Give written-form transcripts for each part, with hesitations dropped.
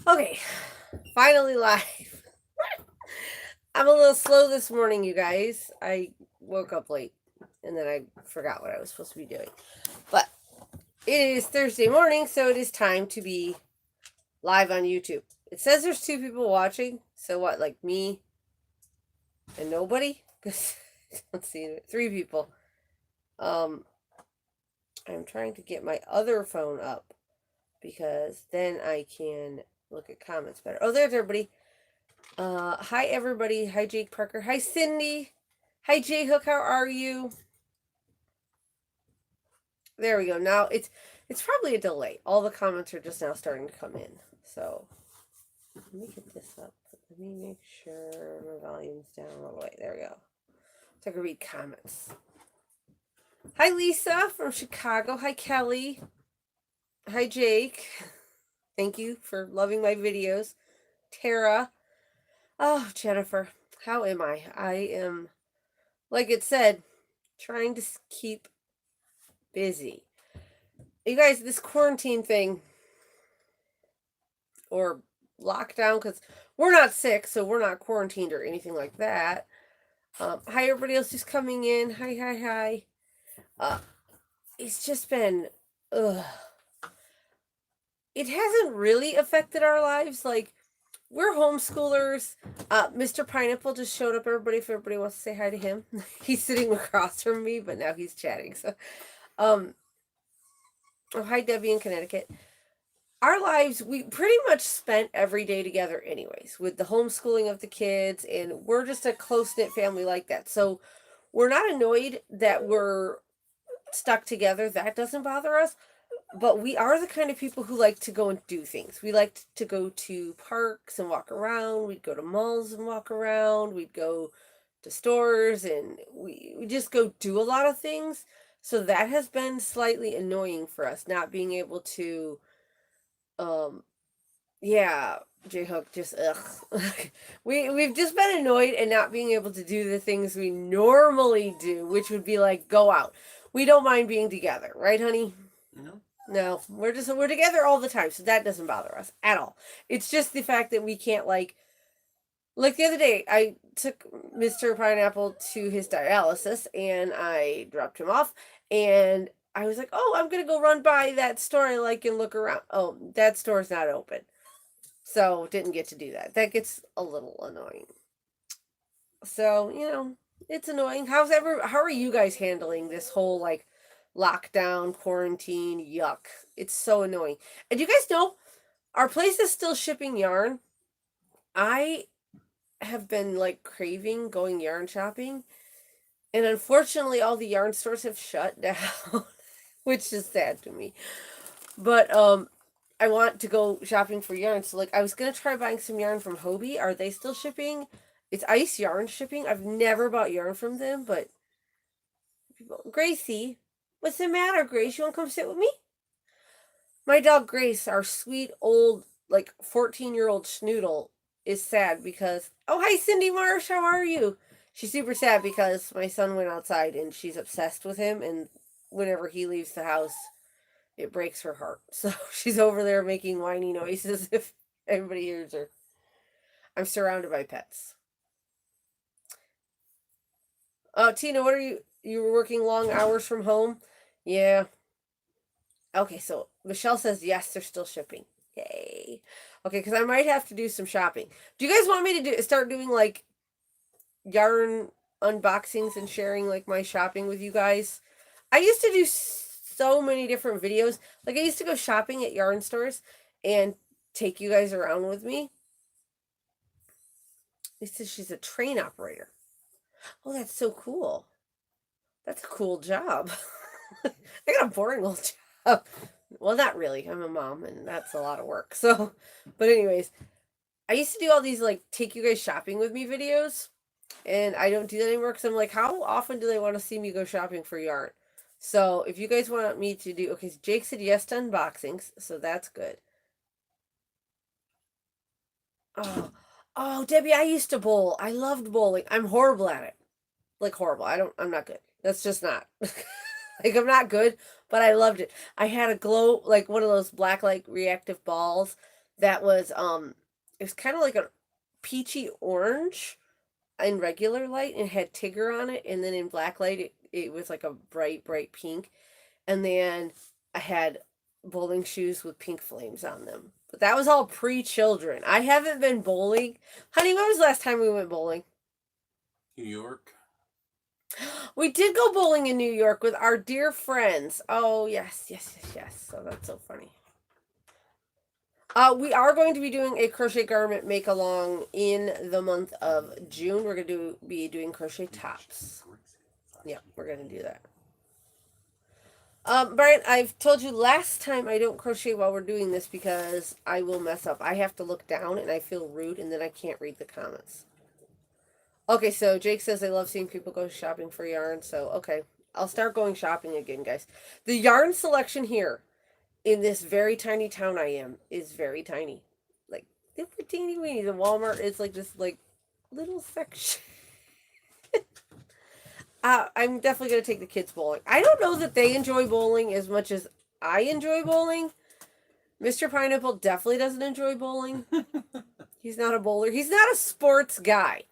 Okay, finally live. I'm a little slow this morning, you guys. I woke up late and then I forgot what I was supposed to be doing. But it is Thursday morning, so it is time to be live on YouTube. It says there's 2 people watching, so what, like me and nobody? Because let's see, 3 people. I'm trying to get my other phone up because then I can look at comments better. Oh, there's everybody. Hi everybody. Hi Jake Parker. Hi Cindy. Hi J Hook. How are you? There we go. Now it's probably a delay. All the comments are just now starting to come in. So let me get this up. Let me make sure my volume's down all the way. There we go. So I can read comments. Hi Lisa from Chicago. Hi Kelly. Hi Jake. Thank you for loving my videos. Tara. Oh, Jennifer. How am I? I am, like it said, trying to keep busy. You guys, this quarantine thing or lockdown, because we're not sick, so we're not quarantined or anything like that. Hi, everybody else just coming in. Hi. It's just been, ugh. It hasn't really affected our lives. Like, we're homeschoolers. Mr. Pineapple just showed up, everybody, if everybody wants to say hi to him. He's sitting across from me, but now he's chatting. So, oh, hi, Debbie in Connecticut. Our lives, we pretty much spent every day together anyways, with the homeschooling of the kids, and we're just a close-knit family like that. So we're not annoyed that we're stuck together. That doesn't bother us. But we are the kind of people who like to go and do things. We like to go to parks and walk around. We'd go to malls and walk around. We'd go to stores, and we just go do a lot of things. So that has been slightly annoying for us, not being able to yeah, J Hook just ugh. We've just been annoyed and not being able to do the things we normally do, which would be like go out. We don't mind being together, right, honey? No, we're together all the time, so that doesn't bother us at all. It's just the fact that we can't like the other day I took Mr. Pineapple to his dialysis and I dropped him off and I was like, "Oh, I'm going to go run by that store I like and look around." Oh, that store's not open. So, didn't get to do that. That gets a little annoying. So, it's annoying. How are you guys handling this whole like lockdown, quarantine, yuck? It's so annoying. And you guys know our place is still shipping yarn. I have been like craving going yarn shopping, and unfortunately all the yarn stores have shut down, which is sad to me. But I want to go shopping for yarn, so like I was gonna try buying some yarn from Hobie. Are they still shipping? It's Ice Yarn shipping. I've never bought yarn from them, but Gracie, what's the matter, Grace? You want to come sit with me? My dog Grace, our sweet old like 14-year-old schnoodle, is sad because hi Cindy Marsh, how are you? She's super sad because my son went outside and she's obsessed with him, and whenever he leaves the house, it breaks her heart. So she's over there making whiny noises if everybody hears her. I'm surrounded by pets. Tina, what are you were working long hours from home? Yeah. Okay, so Michelle says yes, they're still shipping. Yay. Okay, because I might have to do some shopping. Do you guys want me to start doing like yarn unboxings and sharing like my shopping with you guys? I used to do so many different videos. Like I used to go shopping at yarn stores and take you guys around with me. It says she's a train operator. Oh, that's so cool. That's a cool job. I got a boring old job. Well, not really. I'm a mom and that's a lot of work. So, but anyways, I used to do all these like take you guys shopping with me videos, and I don't do that anymore because I'm like, how often do they want to see me go shopping for yarn? So if you guys want me to do, okay, so Jake said yes to unboxings, so that's good. Oh, Debbie, I used to bowl. I loved bowling. I'm horrible at it. Like horrible. I'm not good. That's just not. Like, I'm not good, but I loved it. I had a glow, like one of those black light reactive balls that was, it was kind of like a peachy orange in regular light and it had Tigger on it. And then in black light, it was like a bright, bright pink. And then I had bowling shoes with pink flames on them. But that was all pre-children. I haven't been bowling. Honey, when was the last time we went bowling? New York. We did go bowling in New York with our dear friends. Oh, yes, yes, yes, yes. So that's so funny. We are going to be doing a crochet garment make along in the month of June. We're going to be doing crochet tops. Yeah, we're going to do that. Brian, I've told you last time I don't crochet while we're doing this because I will mess up. I have to look down and I feel rude and then I can't read the comments. Okay, so Jake says I love seeing people go shopping for yarn. So, okay, I'll start going shopping again, guys. The yarn selection here in this very tiny town I am is very tiny. Like, they're teeny weeny. The Walmart is like this, like, little section. I'm definitely going to take the kids bowling. I don't know that they enjoy bowling as much as I enjoy bowling. Mr. Pineapple definitely doesn't enjoy bowling. He's not a bowler. He's not a sports guy.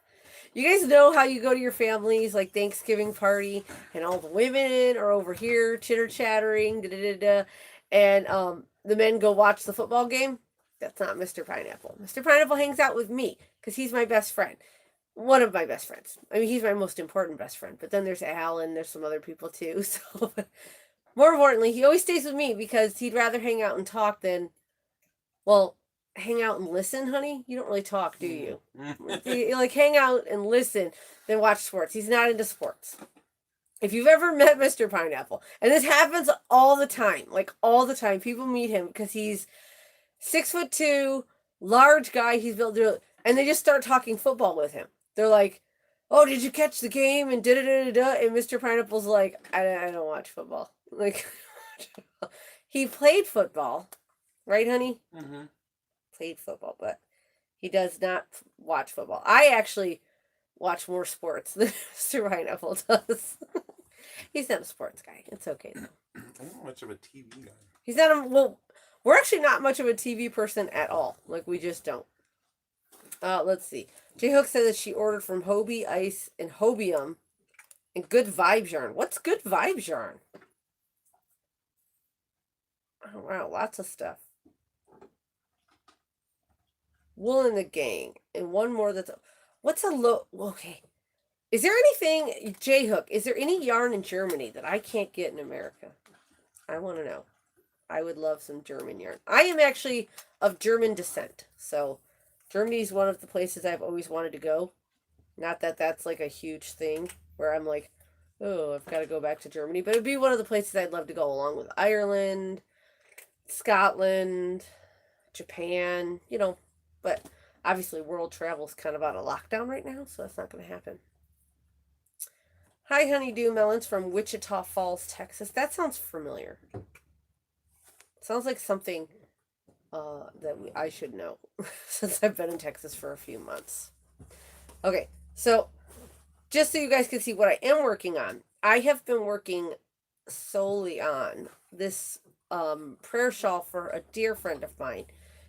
You guys know how you go to your family's like Thanksgiving party and all the women are over here chitter-chattering, and the men go watch the football game? That's not Mr. Pineapple. Mr. Pineapple hangs out with me because he's my best friend. One of my best friends. I mean, he's my most important best friend. But then there's Al and there's some other people too. So, more importantly, he always stays with me because he'd rather hang out and talk than, well, hang out and listen, honey. You don't really talk, do you? You like hang out and listen than watch sports. He's not into sports. If you've ever met Mr. Pineapple, and this happens all the time, like all the time, people meet him because he's 6'2", large guy. He's built, and they just start talking football with him. They're like, "Oh, did you catch the game?" And and Mr. Pineapple's like, "I don't watch football." Like, he played football, right, honey? Mm-hmm. Played football, but he does not watch football. I actually watch more sports than Mr. Pineapple does. He's not a sports guy. It's okay though. I'm not much of a TV guy. He's not a, well, we're actually not much of a TV person at all. Like, we just don't. Let's see. J Hook said that she ordered from Hobie Ice and Hobium and Good Vibes Yarn. What's Good Vibes Yarn? Oh, wow, lots of stuff. Wool in the Gang. And one more that's... What's a okay. Is there anything... J Hook, is there any yarn in Germany that I can't get in America? I want to know. I would love some German yarn. I am actually of German descent. So, Germany is one of the places I've always wanted to go. Not that that's like a huge thing where I'm like, oh, I've got to go back to Germany. But it'd be one of the places I'd love to go, along with Ireland, Scotland, Japan, you know. But obviously world travel is kind of out of lockdown right now, so that's not going to happen. Hi, Honeydew Melons from Wichita Falls, Texas. That sounds familiar. Sounds like something that I should know since I've been in Texas for a few months. Okay, so just so you guys can see what I am working on, I have been working solely on this prayer shawl for a dear friend of mine.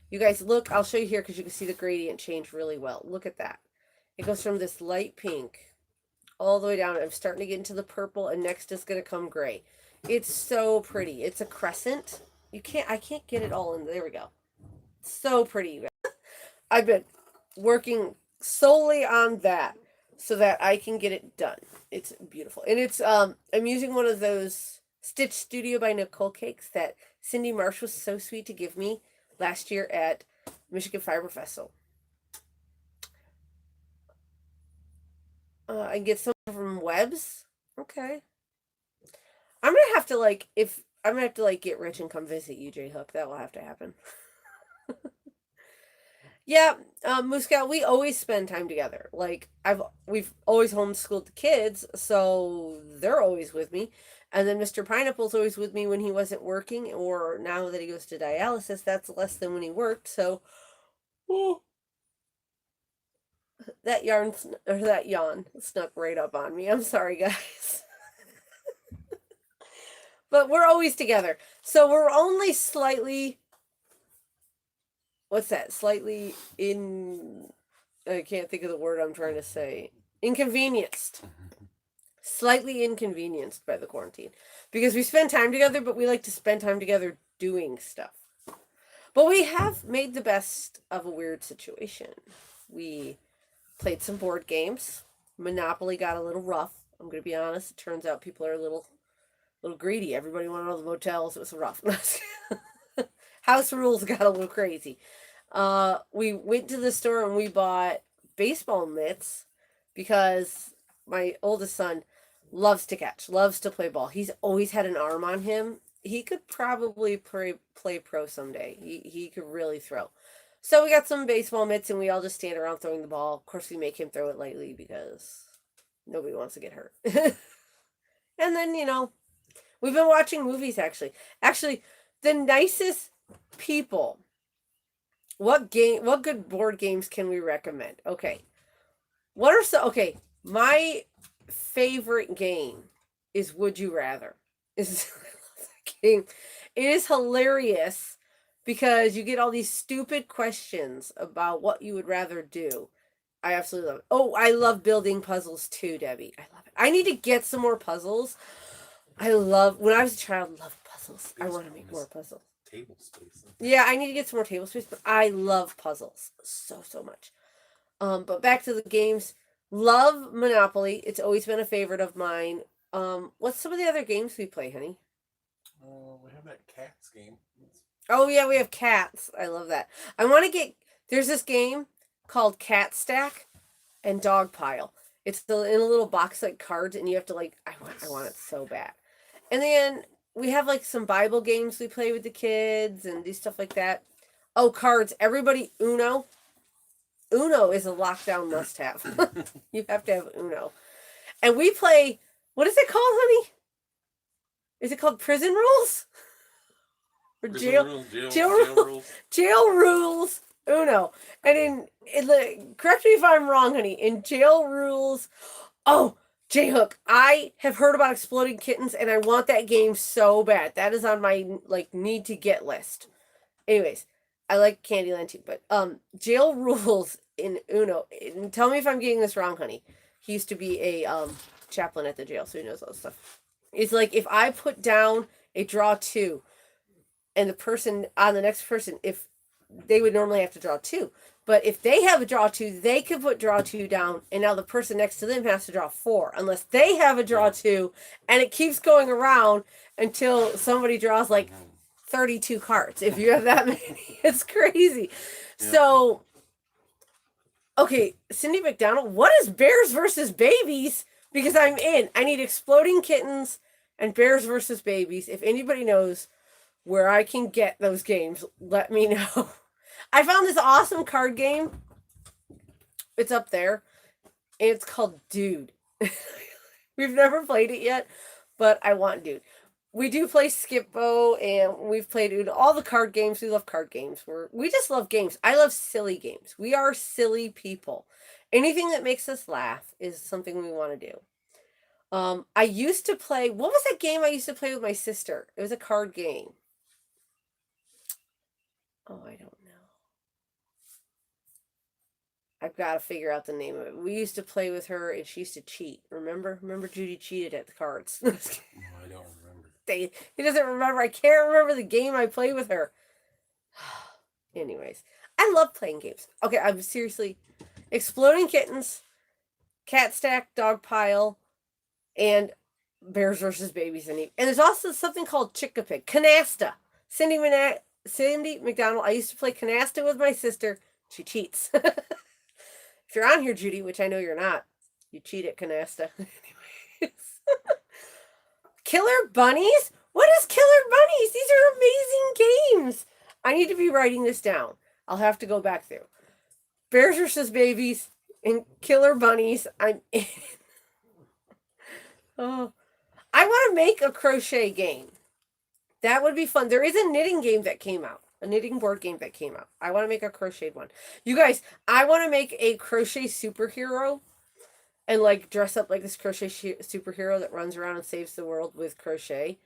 You guys look, I'll show you here because you can see the gradient change really well. Look at that. It goes from this light pink all the way down. I'm starting to get into the purple, and next is going to come gray. It's so pretty. It's a crescent. I can't get it all in. There we go. So pretty, you guys. I've been working solely on that so that I can get it done. It's beautiful. And it's I'm using one of those Stitch Studio by Nicole cakes that Cindy Marsh was so sweet to give me last year at Michigan Fiber Festival. I get some from Webs. Okay. I'm gonna have to get rich and come visit you, J Hook. That will have to happen. Yeah, Moose Scout, we always spend time together. Like, we've always homeschooled the kids, so they're always with me. And then Mr. Pineapple's always with me when he wasn't working, or now that he goes to dialysis, that's less than when he worked. So, oh, that yawn snuck right up on me. I'm sorry, guys. But we're always together. So we're only slightly, what's that? Slightly I can't think of the word I'm trying to say. Inconvenienced. Slightly inconvenienced by the quarantine. Because we spend time together, but we like to spend time together doing stuff. But we have made the best of a weird situation. We played some board games. Monopoly got a little rough. I'm going to be honest. It turns out people are a little greedy. Everybody wanted all the motels. It was rough. House rules got a little crazy. We went to the store and we bought baseball mitts because my oldest son loves to catch, loves to play ball. He's always had an arm on him. He could probably play pro someday. He could really throw. So we got some baseball mitts and we all just stand around throwing the ball. Of course, we make him throw it lightly because nobody wants to get hurt. And then, we've been watching movies actually. Actually, the nicest people. What good board games can we recommend? Okay. My favorite game is Would You Rather. Is game. It is hilarious because you get all these stupid questions about what you would rather do. I absolutely love it. Oh, I love building puzzles too, Debbie. I love it. I need to get some more puzzles. When I was a child, I loved puzzles. I want to make more puzzles. Table space. Yeah, I need to get some more table space, but I love puzzles so much. But back to the games. Love Monopoly. It's always been a favorite of mine. What's some of the other games we play, honey? We have that cats game. Oh yeah, we have cats. I love that. There's this game called Cat Stack and Dog Pile. It's in a little box like cards, and you have to I want it so bad. And then we have some Bible games we play with the kids and do stuff like that. Oh, cards. Everybody, Uno. Uno is a lockdown must-have. You have to have Uno. And we play, what is it called, honey? Is it called Prison Rules? Or Jail Rules? Jail Rules Uno. And correct me if I'm wrong, honey, in Jail Rules, J-Hook, I have heard about Exploding Kittens, and I want that game so bad. That is on my, need to get list. Anyways, I like Candyland too, but, Jail Rules in Uno, and tell me if I'm getting this wrong, honey. He used to be a, chaplain at the jail, so he knows all this stuff. It's if I put down a draw 2, and the person on the next person, if they would normally have to draw 2, but if they have a draw 2, they can put draw 2 down, and now the person next to them has to draw 4, unless they have a draw 2, and it keeps going around until somebody draws 32 cards. If you have that many, it's crazy. Yeah. So, okay, Cindy McDonald, what is Bears versus Babies? Because I'm in. I need Exploding Kittens and Bears versus Babies. If anybody knows where I can get those games, let me know. I found this awesome card game. It's up there. And it's called Dude. We've never played it yet, but I want Dude. We do play Skip-Bo, and we've played all the card games. We love card games. We just love games. I love silly games. We are silly people. Anything that makes us laugh is something we want to do. I used to play, what was that game I used to play with my sister? It was a card game. Oh, I don't know. I've got to figure out the name of it. We used to play with her, and she used to cheat. Remember? Judy cheated at the cards. No, I don't remember. He doesn't remember. I can't remember the game I played with her. Anyways, I love playing games. Okay, I'm seriously... Exploding Kittens, Cat Stack, Dog Pile, and Bears versus Babies. And there's also something called Chick-a-Pig. Canasta. Cindy McDonald. I used to play Canasta with my sister. She cheats. If you're on here, Judy, which I know you're not, you cheat at Canasta. Anyways. Killer Bunnies? What is Killer Bunnies? These are amazing games. I need to be writing this down. I'll have to go back through. Bears versus Babies and Killer Bunnies. I'm in. Oh, I want to make a crochet game. That would be fun. There is a knitting game that came out. A knitting board game that came out. I want to make a crocheted one. You guys, I want to make a crochet superhero and dress up like this crochet superhero that runs around and saves the world with crochet.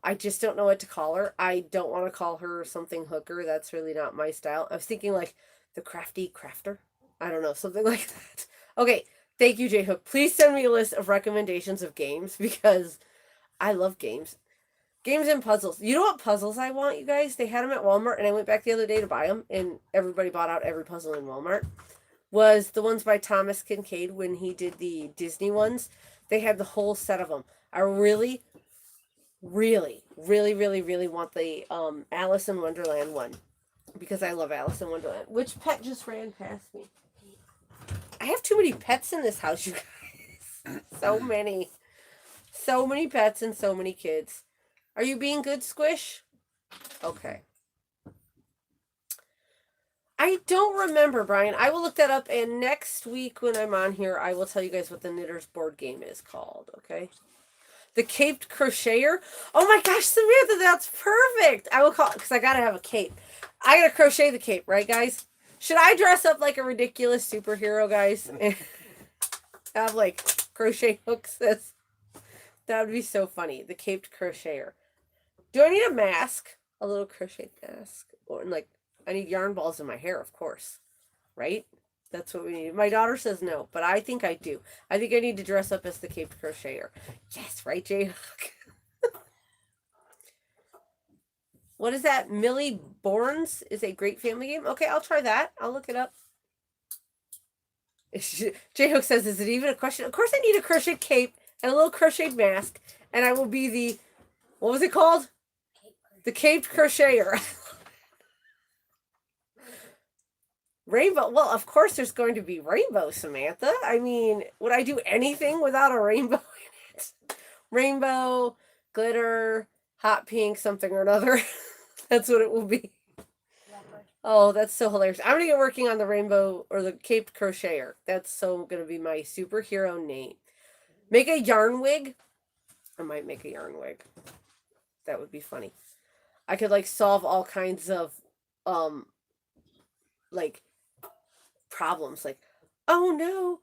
I just don't know what to call her. I don't want to call her something hooker. That's really not my style. I was thinking like the crafty crafter. I don't know, something like that. Okay, thank you, J Hook. Please send me a list of recommendations of games because I love games. Games and puzzles. You know what puzzles I want, you guys? They had them at Walmart, and I went back the other day to buy them, and everybody bought out every puzzle in Walmart. Was the ones by Thomas Kincaid when he did the Disney ones. They had the whole set of them. I really, really want the Alice in Wonderland one because I love Alice in Wonderland. Which pet just ran past me? I have too many pets in this house, you guys. So many. So many pets and so many kids. Are you being good, Squish? Okay. I don't remember, Brian. I will look that up, and next week when I'm on here, I will tell you guys what the Knitters board game is called, okay? The Caped Crocheter? Oh my gosh, Samantha, that's perfect! I will call it, because I gotta have a cape. I gotta crochet the cape, right, guys? Should I dress up like a ridiculous superhero, guys? And have, like, crochet hooks? That would be so funny. The Caped Crocheter. Do I need a mask? A little crochet mask? Or, like, I need yarn balls in my hair, of course. Right? That's what we need. My daughter says no, but I think I do. I think I need to dress up as the Caped Crocheter. Yes, right, J Hook? What is that? Millie Bourne's is a great family game? Okay, I'll try that. I'll look it up. J Hook says, is it even a question? Of course I need a crochet cape and a little crocheted mask, and I will be the, what was it called? The Caped Crocheter. Rainbow. Well, of course there's going to be rainbow, Samantha. I mean, would I do anything without a rainbow in it? Rainbow, glitter, hot pink, something or another. That's what it will be. Leopard. Oh, that's so hilarious. I'm going to get working on the rainbow or the Caped Crocheter. That's so going to be my superhero name. Make a yarn wig. I might make a yarn wig. That would be funny. I could like solve all kinds of like problems, like, oh no,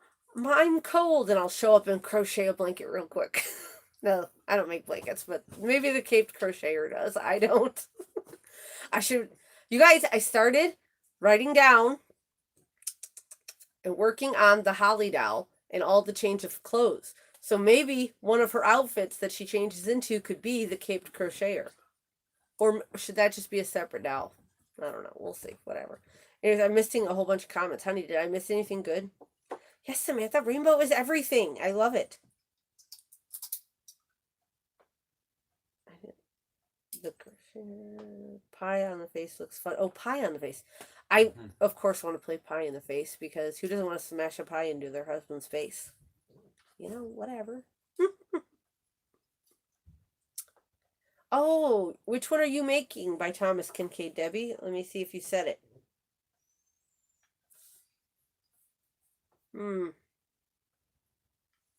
I'm cold, and I'll show up and crochet a blanket real quick. No, I don't make blankets, but maybe the Caped Crocheter does. I don't. I should, you guys, I started writing down and working on the Holly doll and all the change of clothes. So maybe one of her outfits that she changes into could be the Caped Crocheter. Or should that just be a separate doll? I don't know. We'll see. Whatever. Anyways, I'm missing a whole bunch of comments. Honey, did I miss anything good? Yes, Samantha. Rainbow is everything. I love it. The pie on the face looks fun. Oh, pie on the face. I, of course, want to play pie in the face because who doesn't want to smash a pie into their husband's face? You know, whatever. Oh, which one are you making by Thomas Kincaid, Debbie? Let me see if you said it.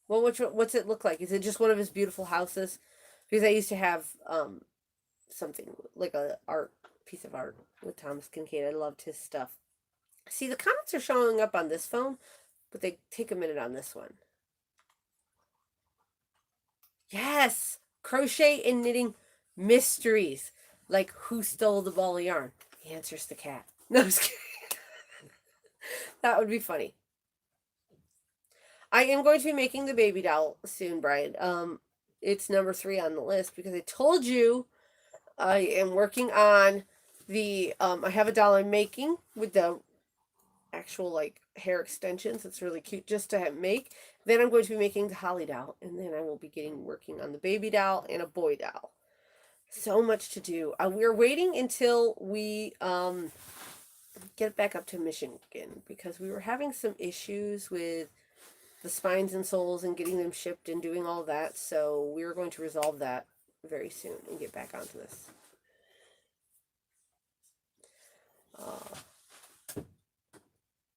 Well, what's it look like? Is it just one of his beautiful houses? Because I used to have something like a piece of art with Thomas Kincaid. I loved his stuff. See, the comments are showing up on this phone, but they take a minute on this one. Yes, crochet and knitting mysteries, like who stole the ball of yarn? The answer's the cat. No, I'm just kidding. That would be funny. I am going to be making the baby doll soon, Brian. It's number 3 on the list because I told you I am working on the, I have a doll I'm making with the actual, like, hair extensions. It's really cute just to make. Then I'm going to be making the Holly doll, and then I will be working on the baby doll and a boy doll. So much to do. We're waiting until we get back up to Michigan because we were having some issues with the spines and soles and getting them shipped and doing all that. So we're going to resolve that very soon and get back onto this.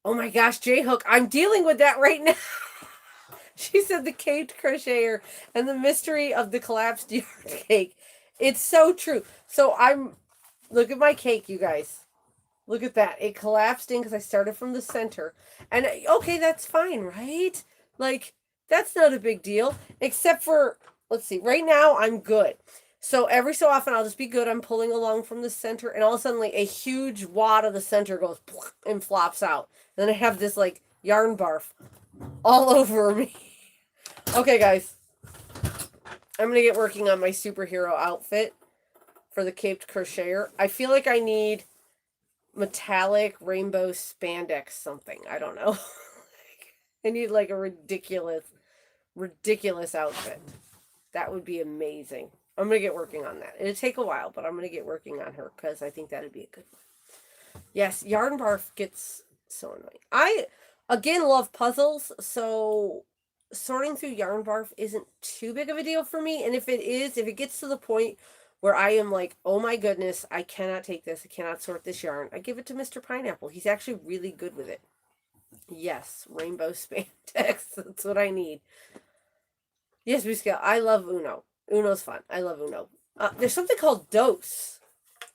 Oh my gosh, J-Hook, I'm dealing with that right now. She said the Caped Crocheter and the mystery of the collapsed yarn cake. It's so true. So look at my cake, you guys. Look at that. It collapsed in because I started from the center. And okay, that's fine, right? Like, that's not a big deal. Except for, let's see, right now I'm good. So every so often I'll just be good. I'm pulling along from the center, and all of a sudden, like a huge wad of the center goes and flops out. And then I have this like yarn barf all over me. Okay, guys. I'm going to get working on my superhero outfit for the caped crocheter. I feel like I need metallic rainbow spandex something. I don't know. I need like a ridiculous outfit. That would be amazing. I'm going to get working on that. It'll take a while, but I'm going to get working on her because I think that'd be a good one. Yes, yarn barf gets so annoying. I, again, love puzzles, so sorting through yarn barf isn't too big of a deal for me. And if it gets to the point where I am like, oh my goodness, I cannot take this, I cannot sort this yarn, I give it to Mr. Pineapple. He's actually really good with it. Yes, rainbow spandex. That's what I need. Yes, Biscuit. I love Uno. Uno's fun. I love Uno. There's something called Dose.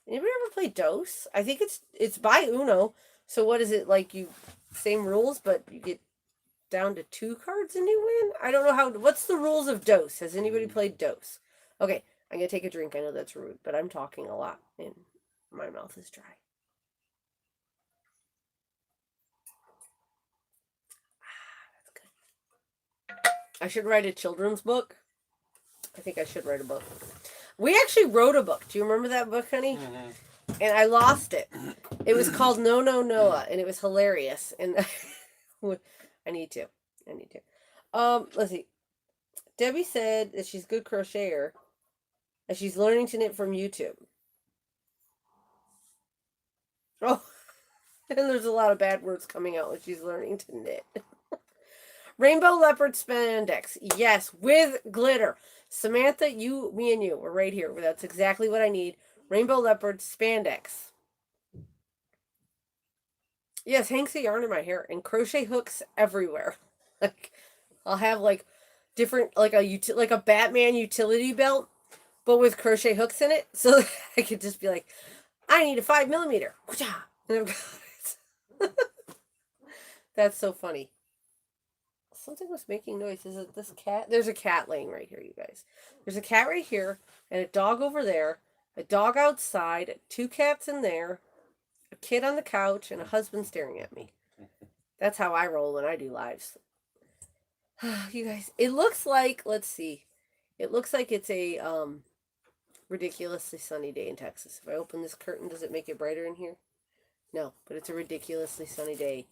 Anybody ever play Dose? I think it's by Uno. So what is it like? You same rules, but you get down to 2 cards and you win. I don't know how. What's the rules of Dose? Has anybody played Dose? Okay, I'm gonna take a drink. I know that's rude, but I'm talking a lot and my mouth is dry. That's good. I should write a children's book. I think I should write a book. We actually wrote a book. Do you remember that book, honey? Mm-hmm. And I lost it. It was called No No Noah, and it was hilarious. And I need to. Let's see. Debbie said that she's a good crocheter, and she's learning to knit from YouTube. Oh, and there's a lot of bad words coming out when she's learning to knit. Rainbow leopard spandex. Yes, with glitter. Samantha, me and you, we're right here. That's exactly what I need. Rainbow leopard spandex. Yes, hanks of yarn in my hair and crochet hooks everywhere. Like, I'll have like different, like a Batman utility belt, but with crochet hooks in it, so I could just be like, I need a 5mm. And I've got it. That's so funny. Something was making noise. Is it this cat? There's a cat laying right here, you guys. There's a cat right here, and a dog over there, a dog outside, 2 cats in there, a kid on the couch, and a husband staring at me. That's how I roll when I do lives. You guys, it looks like, let's see. It looks like it's a ridiculously sunny day in Texas. If I open this curtain, does it make it brighter in here? No, but it's a ridiculously sunny day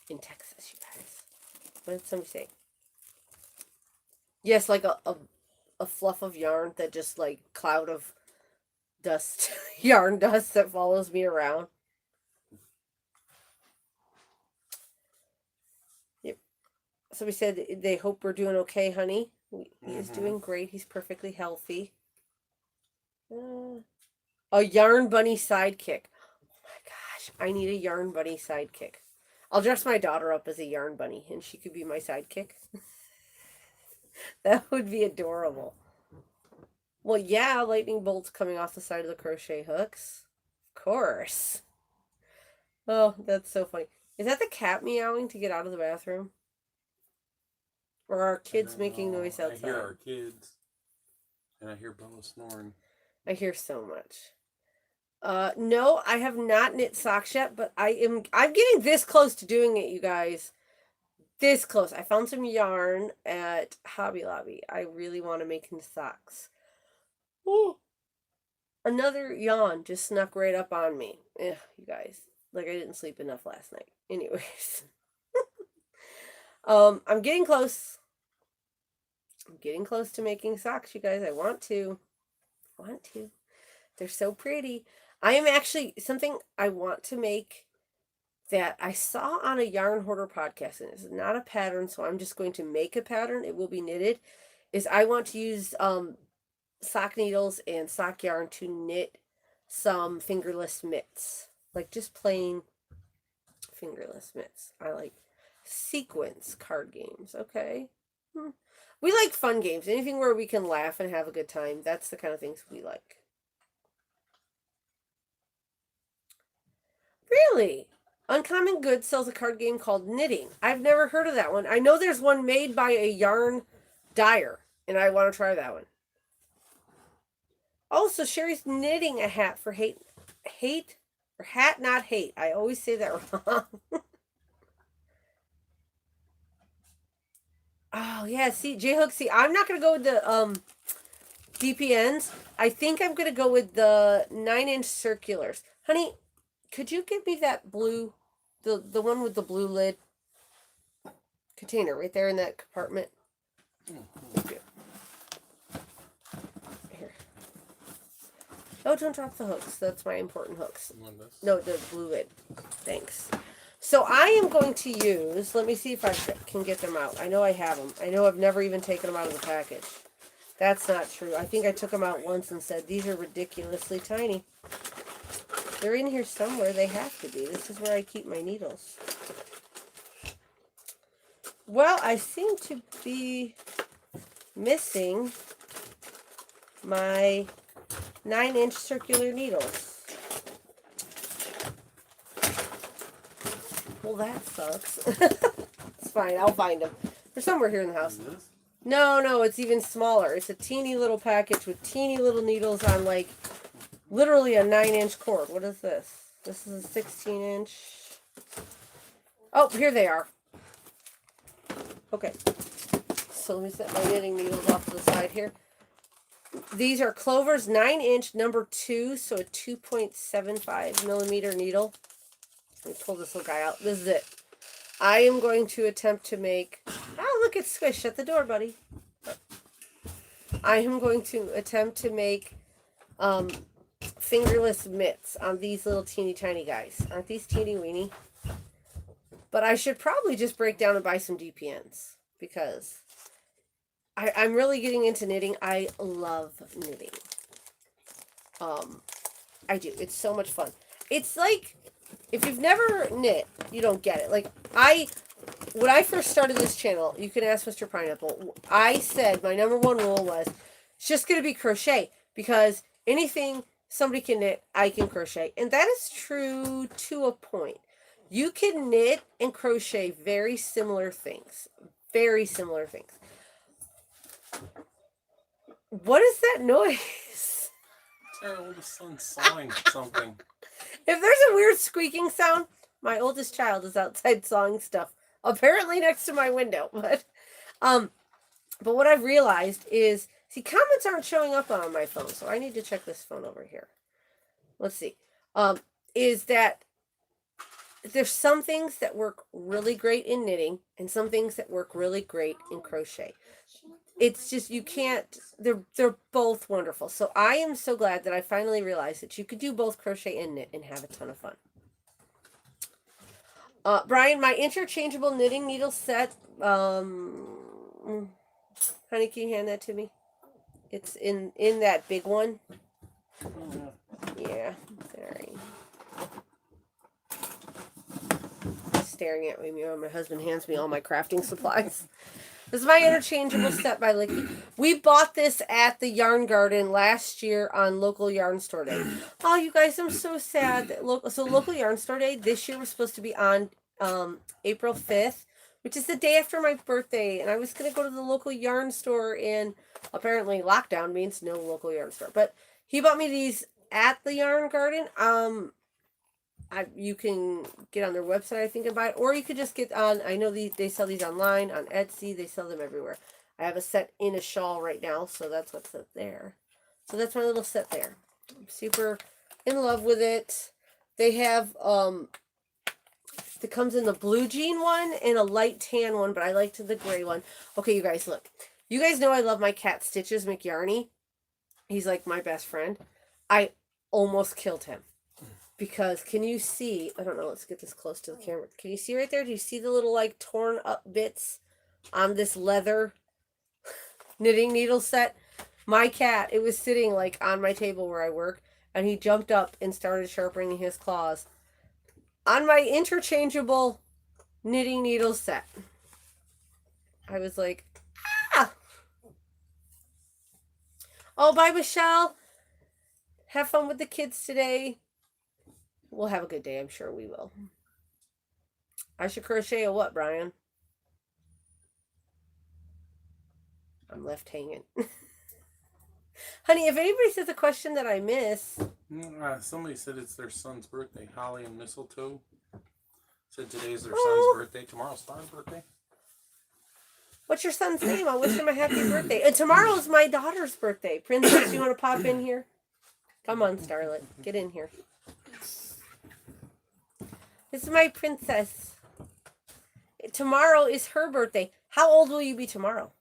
in Texas, you guys. What did somebody say? Yes, like a fluff of yarn that just like cloud of dust, yarn dust that follows me around. Yep. Somebody said they hope we're doing okay, honey. He is doing great. He's perfectly healthy. A yarn bunny sidekick. Oh my gosh, I need a yarn bunny sidekick. I'll dress my daughter up as a yarn bunny, and she could be my sidekick. That would be adorable. Well, yeah, lightning bolts coming off the side of the crochet hooks. Of course. Oh, that's so funny. Is that the cat meowing to get out of the bathroom? Or are kids making noise outside? I hear our kids. And I hear Bella snoring. I hear so much. No, I have not knit socks yet, but I'm getting this close to doing it, you guys. This close. I found some yarn at Hobby Lobby. I really want to make socks. Ooh. Another yawn just snuck right up on me. You guys. Like I didn't sleep enough last night. Anyways. I'm getting close. I'm getting close to making socks, you guys. I want to. They're so pretty. I am actually, something I want to make that I saw on a Yarn Hoarder podcast, and it's not a pattern, so I'm just going to make a pattern. It will be knitted, is I want to use sock needles and sock yarn to knit some fingerless mitts. Like just plain fingerless mitts. I like sequence card games, okay? We like fun games. Anything where we can laugh and have a good time. That's the kind of things we like. Really? Uncommon Goods sells a card game called Knitting. I've never heard of that one. I know there's one made by a yarn dyer, and I want to try that one. Oh, so Sherry's knitting a hat for hate, or hat not hate. I always say that wrong. Oh yeah, see J-Hook, see I'm not gonna go with the DPNs. I think I'm gonna go with the 9-inch circulars. Honey, could you give me that blue, the one with the blue lid container right there in that compartment? Here. Oh, don't drop the hooks. That's my important hooks. No, the blue lid. Thanks. So I am going to use, let me see if I can get them out. I know I have them. I know I've never even taken them out of the package. That's not true. I think I took them out once and said, these are ridiculously tiny. They're in here somewhere. They have to be. This is where I keep my needles. Well, I seem to be missing my 9-inch circular needles. Well, that sucks. It's fine. I'll find them. They're somewhere here in the house. No, it's even smaller. It's a teeny little package with teeny little needles on, like, literally a 9-inch cord. What is this? This is a 16-inch. Oh, here they are. Okay. So let me set my knitting needles off to the side here. These are Clover's 9-inch number 2, so a 2.75 millimeter needle. Let me pull this little guy out. This is it. I am going to attempt to make... Oh, look, it's squished. Shut the door, buddy. I am going to attempt to make fingerless mitts on these little teeny tiny guys. Aren't these teeny weeny? But I should probably just break down and buy some DPNs because I'm really getting into knitting. I love knitting. I do. It's so much fun. It's like, if you've never knit, you don't get it. Like, when I first started this channel, you can ask Mr. Pineapple, I said my number one rule was, it's just going to be crochet, because anything somebody can knit, I can crochet. And that is true to a point. You can knit and crochet very similar things. Very similar things. What is that noise? It's our oldest son sawing something. If there's a weird squeaking sound, my oldest child is outside sawing stuff. Apparently next to my window. But what I've realized is, see, comments aren't showing up on my phone, so I need to check this phone over here. Let's see. Is that there's some things that work really great in knitting and some things that work really great in crochet. It's just, you can't, they're both wonderful. So I am so glad that I finally realized that you could do both crochet and knit and have a ton of fun. Brian, my interchangeable knitting needle set, honey, can you hand that to me? It's in that big one. Yeah, sorry. Staring at me when my husband hands me all my crafting supplies. This is my interchangeable set by Licky. We bought this at the Yarn Garden last year on Local Yarn Store Day. Oh, you guys, I'm so sad. Local Yarn Store Day this year was supposed to be on April 5th, which is the day after my birthday. And I was going to go to the local yarn store, and apparently lockdown means no local yarn store. But he bought me these at the Yarn Garden. You can get on their website, I think, and buy it. Or you could just get on, I know they sell these online, on Etsy. They sell them everywhere. I have a set in a shawl right now, so that's what's up there. So that's my little set there. I'm super in love with it. They have, it comes in the blue jean one and a light tan one, but I liked the gray one. Okay, you guys, look. You guys know I love my cat Stitches McYarny. He's like my best friend. I almost killed him. Because, can you see, I don't know, let's get this close to the camera. Can you see right there? Do you see the little, like, torn up bits on this leather knitting needle set? My cat, it was sitting, like, on my table where I work, and he jumped up and started sharpening his claws on my interchangeable knitting needle set. I was like, ah! Oh, bye, Michelle. Have fun with the kids today. We'll have a good day. I'm sure we will. I should crochet a what, Brian? I'm left hanging. Honey, if anybody says a question that I miss. Somebody said it's their son's birthday. Holly and Mistletoe said today's their son's birthday. Tomorrow's Star's birthday. What's your son's name? I'll wish him a happy birthday. And tomorrow's my daughter's birthday. Princess, you want to pop in here? Come on, Starlet. Get in here. This is my princess. Tomorrow is her birthday. How old will you be tomorrow?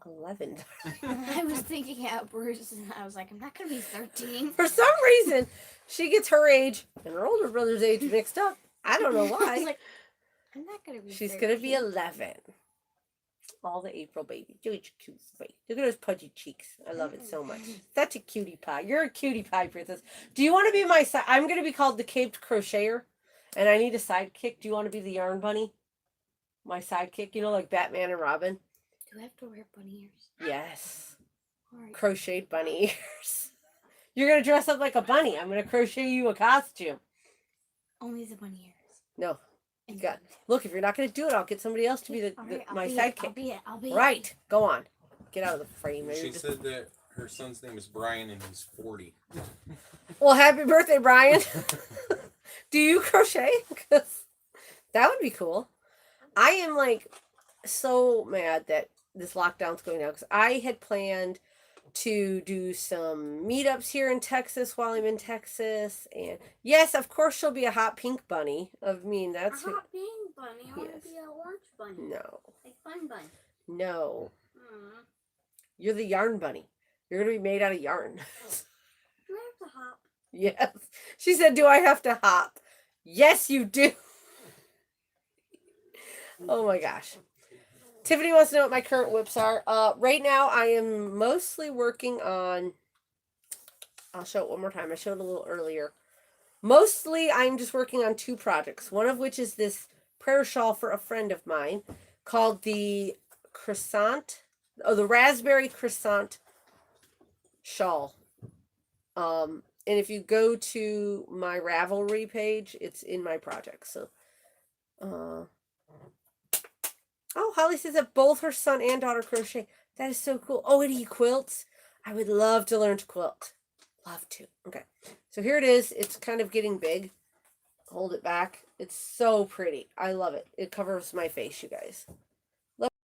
11. I was thinking outbursts, and I was like, I'm not going to be 13. For some reason, she gets her age and her older brother's age mixed up. I don't know I was why. like, I'm not going to be She's 13. going to be 11. All the April baby. Look at those pudgy cheeks. I love it so much. Such a cutie pie. You're a cutie pie, princess. Do you want to be my side? I'm going to be called the Caped Crocheter, and I need a sidekick. Do you want to be the Yarn Bunny? My sidekick, you know, like Batman and Robin? Do I have to wear bunny ears? Yes. All right. Crocheted bunny ears. You're going to dress up like a bunny. I'm going to crochet you a costume. Only the bunny ears. No. You got. Look, if you're not going to do it, I'll get somebody else to be my sidekick. I'll be Right. Go on. Get out of the frame. She said that her son's name is Brian and he's 40. Well, happy birthday, Brian. Do you crochet? Because that would be cool. I am like so mad that this lockdown's going down because I had planned to do some meetups here in Texas while I'm in Texas, and yes, of course, she'll be a hot pink bunny. Of me, that's a hot pink bunny. I want Yes. to be a orange bunny. No, Like fun bunny. no, Mm. you're the yarn bunny. You're gonna be made out of yarn. Do I have to hop? Yes, she said. Do I have to hop? Yes, you do. Oh my gosh. Tiffany wants to know what my current whips are. Right now, I am mostly working on... I'll show it one more time. I showed it a little earlier. Mostly, I'm just working on 2 projects. One of which is this prayer shawl for a friend of mine called the the Raspberry Croissant Shawl. And if you go to my Ravelry page, it's in my project. So, oh, Holly says that both her son and daughter crochet. That is so cool. Oh, and he quilts. I would love to learn to quilt. Love to. Okay. So here it is. It's kind of getting big. Hold it back. It's so pretty. I love it. It covers my face, you guys.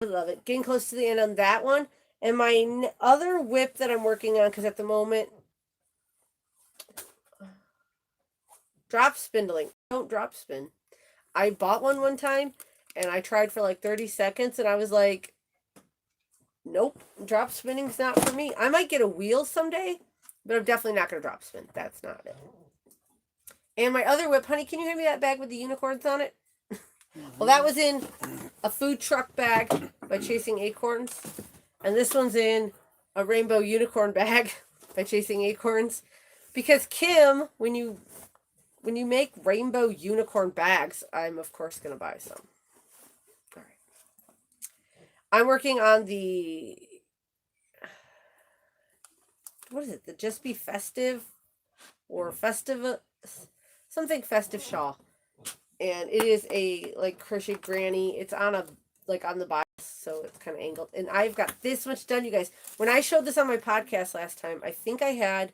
Love it. Getting close to the end on that one. And my other whip that I'm working on, because at the moment, drop spindling. Don't drop spin. I bought one time. And I tried for like 30 seconds and I was like, nope, drop spinning's not for me. I might get a wheel someday, but I'm definitely not going to drop spin. That's not it. And my other whip, honey, can you hand me that bag with the unicorns on it? Well, that was in a food truck bag by Chasing Acorns. And this one's in a rainbow unicorn bag by Chasing Acorns. Because Kim, when you make rainbow unicorn bags, I'm of course going to buy some. I'm working on the, what is it? The Just Be Festive or Festive, something festive shawl. And it is a like crochet granny. It's on on the bias, so it's kind of angled. And I've got this much done, you guys. When I showed this on my podcast last time, I think I had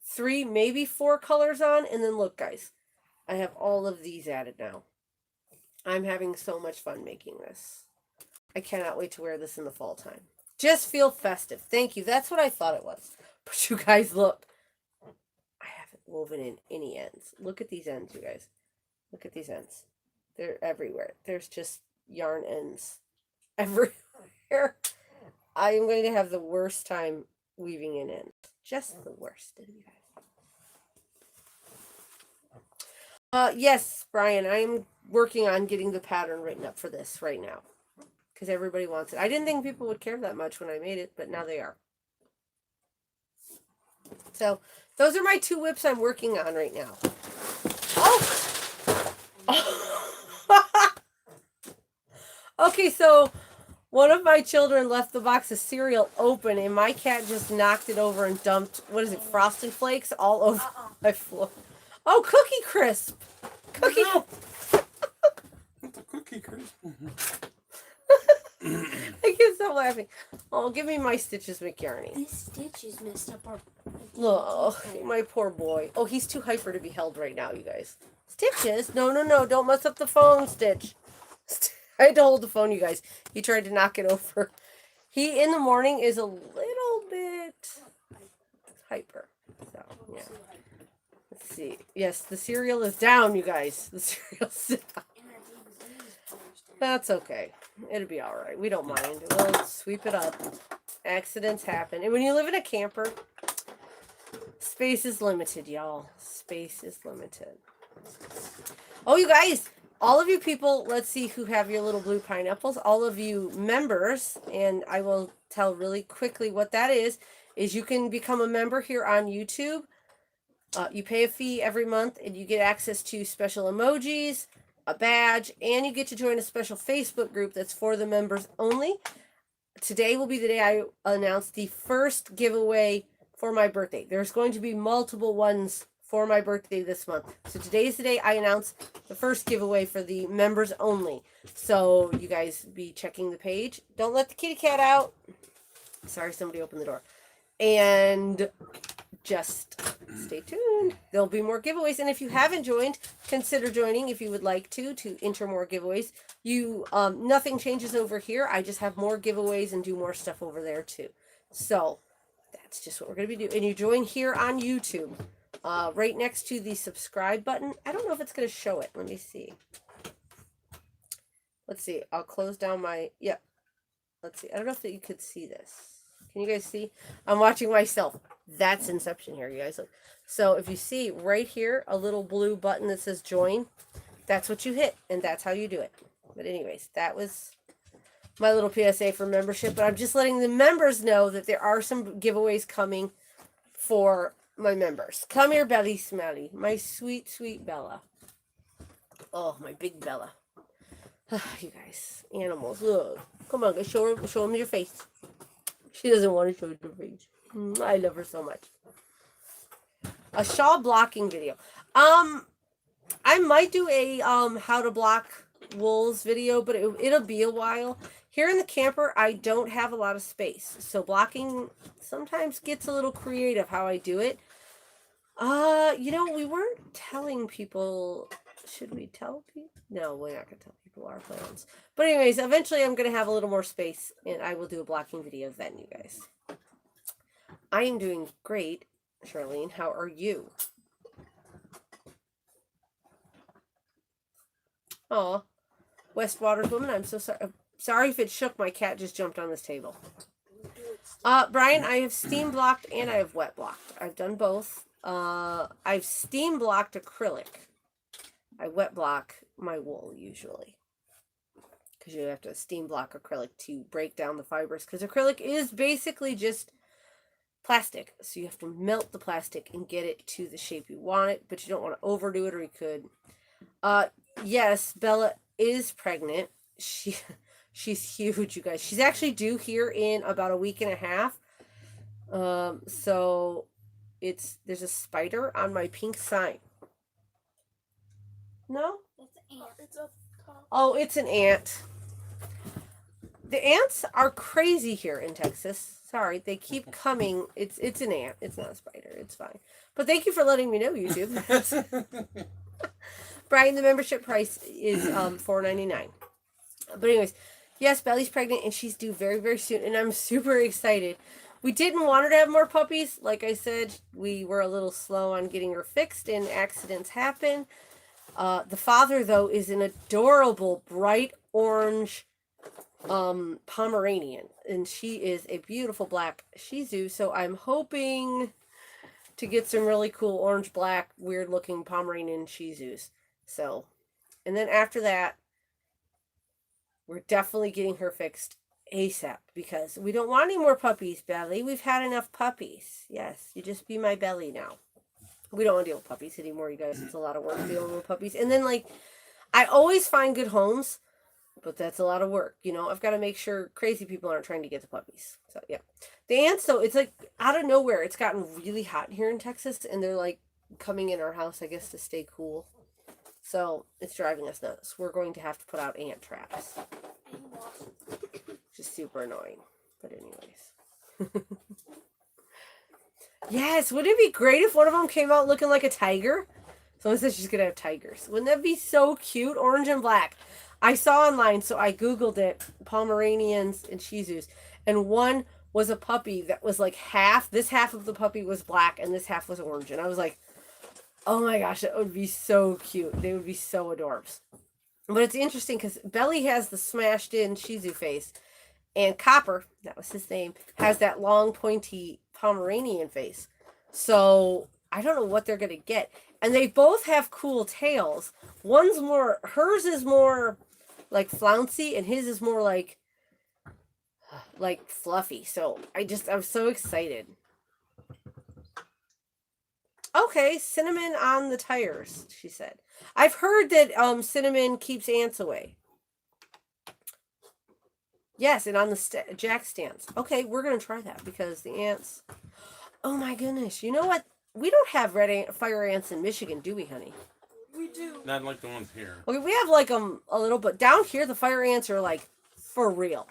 3, maybe 4 colors on. And then look, guys, I have all of these added now. I'm having so much fun making this. I cannot wait to wear this in the fall time. Just feel festive. Thank you. That's what I thought it was. But you guys, look. I haven't woven in any ends. Look at these ends, you guys. Look at these ends. They're everywhere. There's just yarn ends everywhere. I am going to have the worst time weaving in ends. Just the worst, you guys. Yes, Brian, I am working on getting the pattern written up for this right now. Because everybody wants it. I didn't think people would care that much when I made it, but now they are. So, those are my 2 whips I'm working on right now. Oh! Okay, so one of my children left the box of cereal open, and my cat just knocked it over and dumped, what is it, Frosted Flakes all over my floor. Oh, Cookie Crisp! Cookie It's a Cookie Crisp. I guess stop laughing. Oh, give me my Stitches McYarny. These stitches messed up our. Look, my poor boy. Oh, he's too hyper to be held right now, you guys. Stitches? No, no, no. Don't mess up the phone, Stitch. I had to hold the phone, you guys. He tried to knock it over. He, in the morning, is a little bit hyper. So, yeah. Let's see. Yes, the cereal is down, you guys. The cereal's down. That's okay. It'll be all right. We don't mind. We'll sweep it up. Accidents happen. And when you live in a camper, space is limited, y'all. Space is limited. Oh, you guys, all of you people, let's see who have your little blue pineapples. All of you members, and I will tell really quickly what that is you can become a member here on YouTube. You pay a fee every month, and you get access to special emojis, a badge, and you get to join a special Facebook group that's for the members only. Today will be the day I announce the first giveaway for my birthday. There's going to be multiple ones for my birthday this month. So today is the day I announce the first giveaway for the members only. So you guys be checking the page. Don't let the kitty cat out. Sorry, somebody opened the door. And just stay tuned. There'll be more giveaways. And if you haven't joined, consider joining if you would like to enter more giveaways. You nothing changes over here. I just have more giveaways and do more stuff over there too. So that's just what we're going to be doing. And you join here on YouTube. Right next to the subscribe button. I don't know if it's going to show it. Let me see. Let's see. I'll close down my... Yep. Let's see. I don't know if you could see this. Can you guys see? I'm watching myself. That's Inception here, you guys. Look. So if you see right here, a little blue button that says join, that's what you hit, and that's how you do it. But anyways, that was my little PSA for membership. But I'm just letting the members know that there are some giveaways coming for my members. Come here, Belly Smelly. My sweet, sweet Bella. Oh, my big Bella. You guys, animals. Look. Come on, show them your face. She doesn't want to show her face. I love her so much. A shawl blocking video. I might do a how to block wools video, but it'll be a while. Here in the camper, I don't have a lot of space, so blocking sometimes gets a little creative how I do it. You know, we weren't telling people. Should we tell people? No, we're not gonna tell people our plans. But anyways, eventually I'm gonna have a little more space, and I will do a blocking video then, you guys. I am doing great, Charlene. How are you? Oh, Westwater's woman. I'm so sorry. Sorry if it shook. My cat just jumped on this table. Brian, I have steam blocked and I have wet blocked. I've done both. I've steam blocked acrylic. I wet block my wool usually. Because you have to steam block acrylic to break down the fibers. Because acrylic is basically just plastic. So you have to melt the plastic and get it to the shape you want it. But you don't want to overdo it, or you could. Yes, Bella is pregnant. She's huge, you guys. She's actually due here in about a week and a half. So there's a spider on my pink sign. No? It's a Oh, it's an ant. The ants are crazy here in Texas. Sorry, they keep coming. It's an ant. It's not a spider. It's fine. But thank you for letting me know, YouTube. Brian, the membership price is $4.99. But anyways, yes, Belly's pregnant and she's due very, very soon, and I'm super excited. We didn't want her to have more puppies. Like I said, we were a little slow on getting her fixed, and accidents happen. The father, though, is an adorable bright orange Pomeranian, and she is a beautiful black Shih Tzu. So I'm hoping to get some really cool orange, black, weird looking Pomeranian Shih Tzus. So, and then after that, we're definitely getting her fixed ASAP, because we don't want any more puppies, Belly. We've had enough puppies. Yes, you just be my Belly now. We don't want to deal with puppies anymore, you guys. It's a lot of work dealing with puppies. And then, like, I always find good homes, but that's a lot of work. You know, I've got to make sure crazy people aren't trying to get the puppies. So, yeah. The ants, though, it's like out of nowhere. It's gotten really hot here in Texas, and they're, like, coming in our house, I guess, to stay cool. So, it's driving us nuts. We're going to have to put out ant traps. Just super annoying. But anyways. Yes, wouldn't it be great if one of them came out looking like a tiger? Someone says she's going to have tigers. Wouldn't that be so cute? Orange and black. I saw online, so I Googled it. Pomeranians and Shih Tzus. And one was a puppy that was like half. This half of the puppy was black and this half was orange. And I was like, oh my gosh, that would be so cute. They would be so adorbs. But it's interesting because Belly has the smashed in Shih Tzu face. And Copper, that was his name, has that long pointy Pomeranian face. So I don't know what they're going to get. And they both have cool tails. Hers is more like flouncy and his is more like fluffy. So I'm so excited. Okay, cinnamon on the tires, she said. I've heard that cinnamon keeps ants away. Yes, and on the jack stands. Okay, we're going to try that because the ants... Oh my goodness. You know what? We don't have fire ants in Michigan, do we, honey? We do. Not like the ones here. Okay, we have like a little, but down here the fire ants are like for real.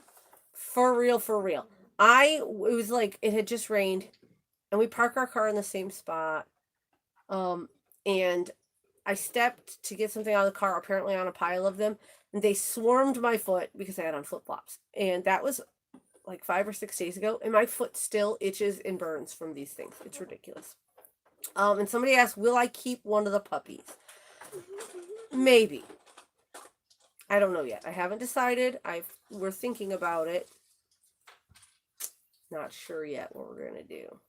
For real, for real. It was like it had just rained and we park our car in the same spot. And I stepped to get something out of the car, apparently on a pile of them, and they swarmed my foot because I had on flip-flops. And that was like 5 or 6 days ago, and my foot still itches and burns from these things. It's ridiculous. And somebody asked, will I keep one of the puppies? Maybe. I don't know yet. I haven't decided. We're thinking about it. Not sure yet what we're going to do.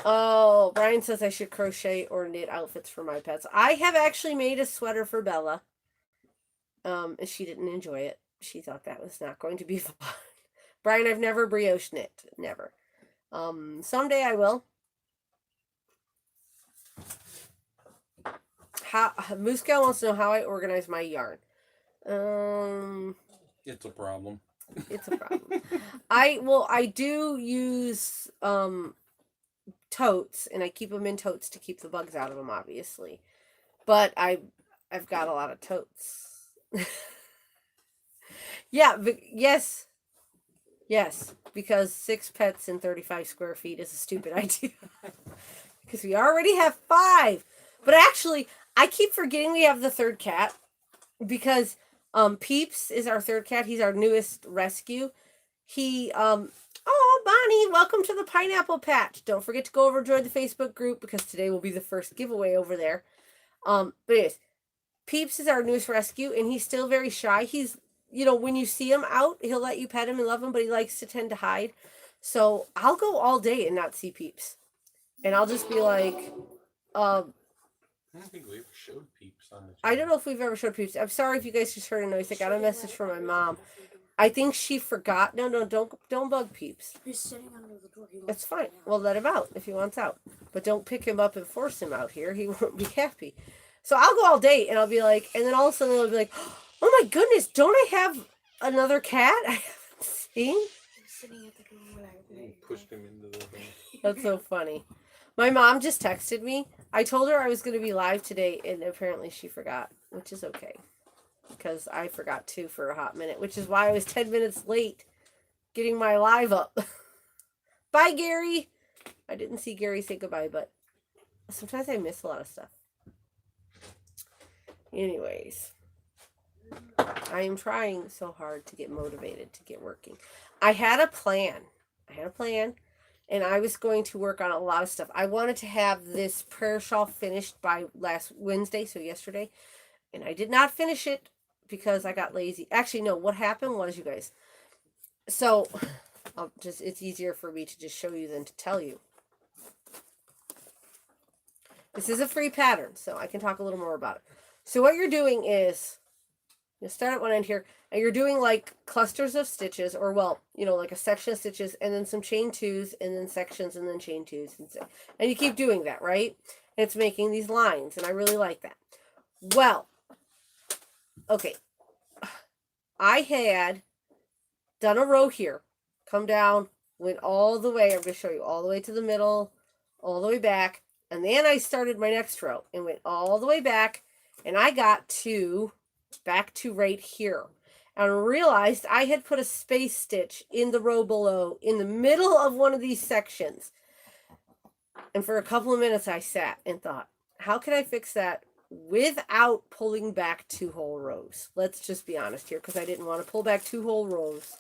Oh, Brian says I should crochet or knit outfits for my pets. I have actually made a sweater for Bella. And she didn't enjoy it. She thought that was not going to be fun. Brian, I've never brioche knit. Never. Someday I will. Moose Gal wants to know how I organize my yarn. It's a problem. It's a problem. I do use totes, and I keep them in totes to keep the bugs out of them, obviously. But I've got a lot of totes. Yeah, but yes, because 6 pets in 35 square feet is a stupid idea. Because we already have 5. But actually, I keep forgetting we have the 3rd cat. Because Peeps is our 3rd cat. He's our newest rescue. Oh, Bonnie, welcome to the pineapple patch. Don't forget to go over and join the Facebook group because today will be the first giveaway over there. But anyways, Peeps is our newest rescue, and he's still very shy. He's, when you see him out, he'll let you pet him and love him, but he likes to tend to hide. So I'll go all day and not see Peeps. And I'll just be like, I don't think we ever showed Peeps on the channel. I don't know if we've ever showed Peeps. I'm sorry if you guys just heard a noise. I got a message from my mom. I think she forgot. No, don't bug Peeps. He's sitting under the door. It's fine. We'll let him out if he wants out. But don't pick him up and force him out here. He won't be happy. So I'll go all day and I'll be like, and then all of a sudden I'll be like, oh my goodness, don't I have another cat I haven't seen? He's sitting at the door. You pushed him into the thing. That's so funny. My mom just texted me. I told her I was going to be live today, and apparently she forgot, which is okay. Because I forgot too for a hot minute, which is why I was 10 minutes late getting my live up. Bye, Gary. I didn't see Gary say goodbye, but sometimes I miss a lot of stuff. Anyways, I am trying so hard to get motivated to get working. I had a plan, and I was going to work on a lot of stuff. I wanted to have this prayer shawl finished by last Wednesday, so yesterday, and I did not finish it because I got lazy. Actually, no, what happened was, you guys, so it's easier for me to just show you than to tell you. This is a free pattern, so I can talk a little more about it. So what you're doing is, you start at one end here, and you're doing like clusters of stitches, or like a section of stitches, and then some chain 2s, and then sections, and then chain 2s, and you keep doing that, right? And it's making these lines, and I really like that. Well, okay, I had done a row here, come down, went all the way, I'm going to show you, all the way to the middle, all the way back, and then I started my next row, and went all the way back, and I got back to right here. and realized I had put a space stitch in the row below in the middle of one of these sections. And for a couple of minutes I sat and thought, how can I fix that without pulling back 2 whole rows? Let's just be honest here, because I didn't want to pull back 2 whole rows.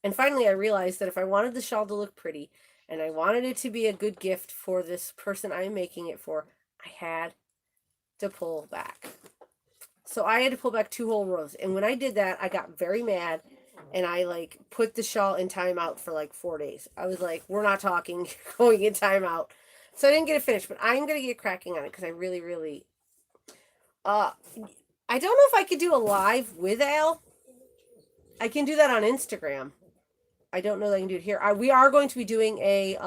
And finally I realized that if I wanted the shawl to look pretty and I wanted it to be a good gift for this person I am making it for, I had to pull back. So I had to pull back 2 whole rows. And when I did that, I got very mad and I like put the shawl in timeout for like 4 days. I was like, we're not talking, you're going in timeout. So I didn't get it finished, but I'm going to get cracking on it because I really, really, I don't know if I could do a live with Al. I can do that on Instagram. I don't know that I can do it here. We are going to be doing a,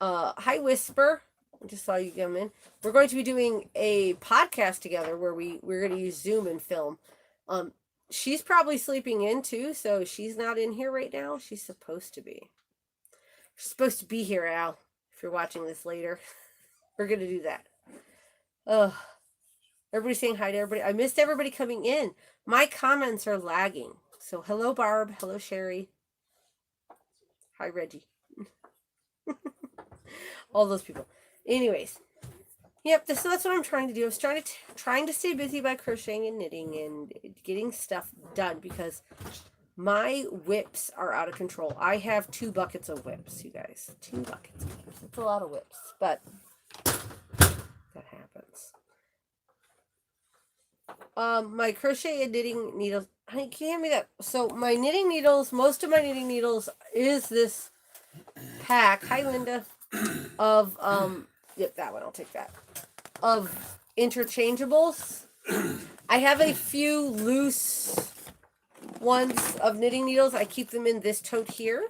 hi Whisper. I just saw you come in. We're going to be doing a podcast together where we're going to use Zoom and film. She's probably sleeping in too, so she's not in here right now. She's supposed to be. She's supposed to be here, Al. If you're watching this later, we're going to do that. Everybody's saying hi to everybody. I missed everybody coming in. My comments are lagging. So hello, Barb. Hello, Sherry. Hi, Reggie. All those people. Anyways, yep. So that's what I'm trying to do. I was trying to stay busy by crocheting and knitting and getting stuff done because my whips are out of control. I have 2 buckets of whips, you guys. 2 buckets of whips. It's a lot of whips, but that happens. My crochet and knitting needles. Honey, can you hand me that? So my knitting needles, most of my knitting needles is this pack. Hi, Linda. Of yep, that one. I'll take that. Of interchangeables. I have a few loose ones of knitting needles. I keep them in this tote here.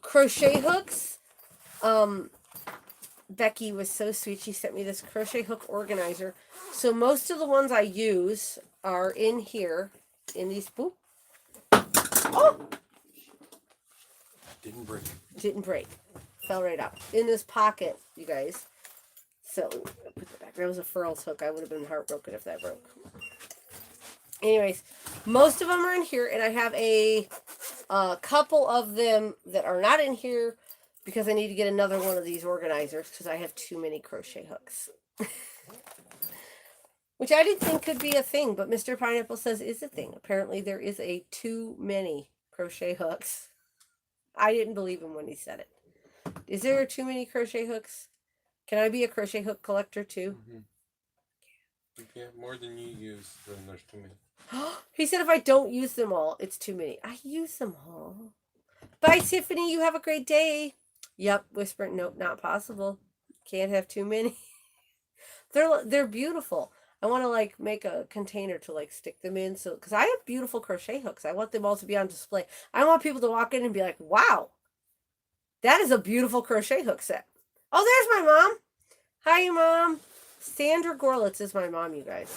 Crochet hooks. Becky was so sweet. She sent me this crochet hook organizer. So most of the ones I use are in here. In these. Boop. Oh! Didn't break. Didn't break. Fell right out. In this pocket, you guys. So, put that back. That was a furls hook. I would have been heartbroken if that broke. Anyways, most of them are in here, and I have a couple of them that are not in here because I need to get another one of these organizers because I have too many crochet hooks. Which I didn't think could be a thing, but Mr. Pineapple says is a thing. Apparently there is a too many crochet hooks. I didn't believe him when he said it. Is there too many crochet hooks? Can I be a crochet hook collector too? Mm-hmm. You get more than you use, then there's too many. He said if I don't use them all, it's too many. I use them all. Bye, Tiffany. You have a great day. Yep. Whisper. Nope, not possible. Can't have too many. They're beautiful. I want to like make a container to like stick them in. So, because I have beautiful crochet hooks. I want them all to be on display. I want people to walk in and be like, wow, that is a beautiful crochet hook set. Oh, there's my mom. Hi, Mom. Sandra Gorlitz is my mom, you guys.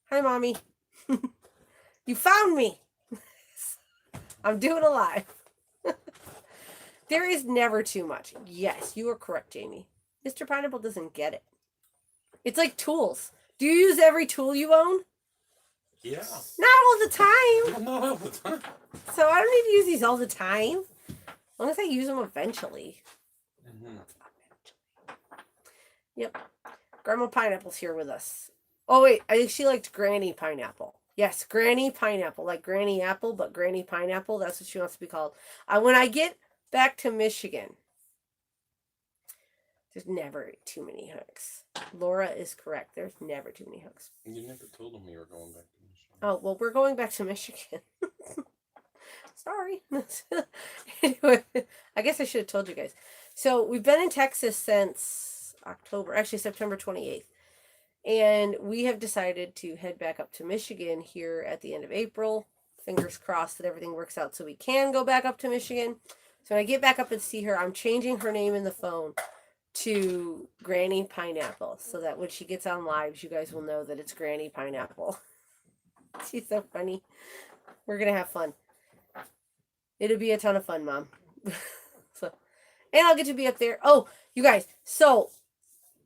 Hi, Mommy. You found me. I'm doing a live. There is never too much. Yes, you are correct, Jamie. Mr. Pineapple doesn't get it. It's like tools. Do you use every tool you own? Yeah. Not all the time. Not all the time. So I don't need to use these all the time. As long as I use them eventually. Mm-hmm. Yep. Grandma Pineapple's here with us. Oh, wait. I think she liked Granny Pineapple. Yes, Granny Pineapple. Like Granny Apple, but Granny Pineapple. That's what she wants to be called. When I get back to Michigan, there's never too many hooks. Laura is correct. There's never too many hooks. You never told them you were going back to Michigan. Oh, well, we're going back to Michigan. Sorry. Anyway, I guess I should have told you guys. So we've been in Texas since October, actually September 28th. And we have decided to head back up to Michigan here at the end of April. Fingers crossed that everything works out so we can go back up to Michigan. So when I get back up and see her, I'm changing her name in the phone to Granny Pineapple so that when she gets on lives, you guys will know that it's Granny Pineapple. She's so funny. We're going to have fun. It'll be a ton of fun, Mom. And I'll get to be up there. Oh, you guys. So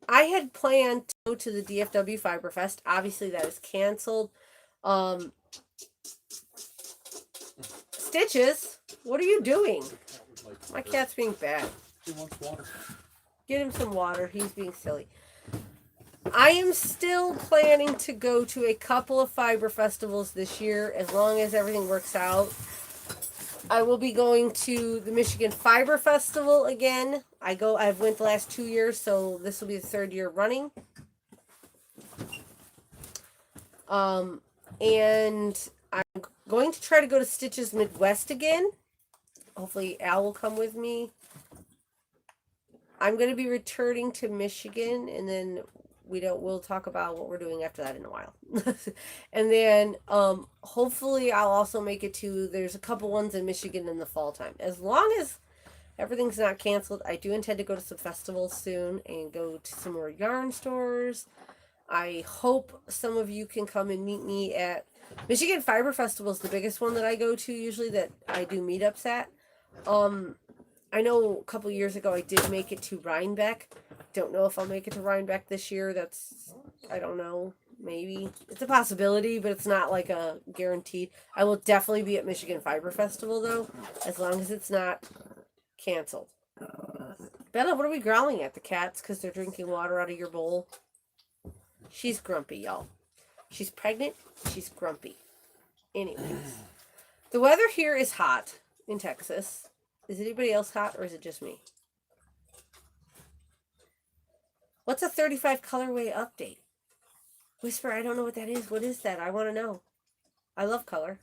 I had planned to go to the DFW Fiber Fest. Obviously, that is canceled. Stitches, what are you doing? The cat would like My water. cat's being bad. He wants water. Get him some water. He's being silly. I am still planning to go to a couple of fiber festivals this year, as long as everything works out. I will be going to the Michigan Fiber Festival again. I've went the last 2 years, so this will be the third year running. And I'm going to try to go to Stitches Midwest again. Hopefully Al will come with me. I'm going to be returning to Michigan, and then we'll talk about what we're doing after that in a while. And then hopefully I'll also make it to, there's a couple ones in Michigan in the fall time. As long as everything's not canceled, I do intend to go to some festivals soon and go to some more yarn stores. I hope some of you can come and meet me at Michigan Fiber Festival is the biggest one that I go to usually, that I do meetups at. I know a couple years ago I did make it to Rhinebeck. Don't know if I'll make it to Rhinebeck this year. I don't know. Maybe. It's a possibility, but it's not like a guaranteed. I will definitely be at Michigan Fiber Festival though, as long as it's not canceled. Bella, what are we growling at? The cats because they're drinking water out of your bowl? She's grumpy, y'all. She's pregnant. She's grumpy. Anyways. The weather here is hot in Texas. Is anybody else hot or is it just me? What's a 35 colorway update? Whisper, I don't know what that is. What is that? I want to know. I love color.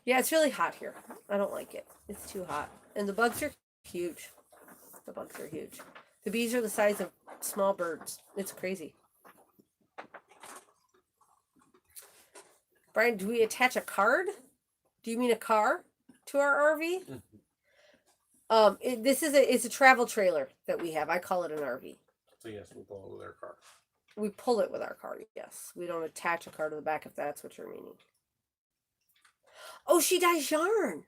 Yeah, it's really hot here. I don't like it. It's too hot. And the bugs are huge. The bugs are huge. The bees are the size of small birds. It's crazy. Brian, do we attach a card? Do you mean a car to our RV? It's a travel trailer that we have. I call it an RV. So yes, we'll pull it with our car. We pull it with our car, yes. We don't attach a car to the back if that's what you're meaning. Oh, she dyes yarn.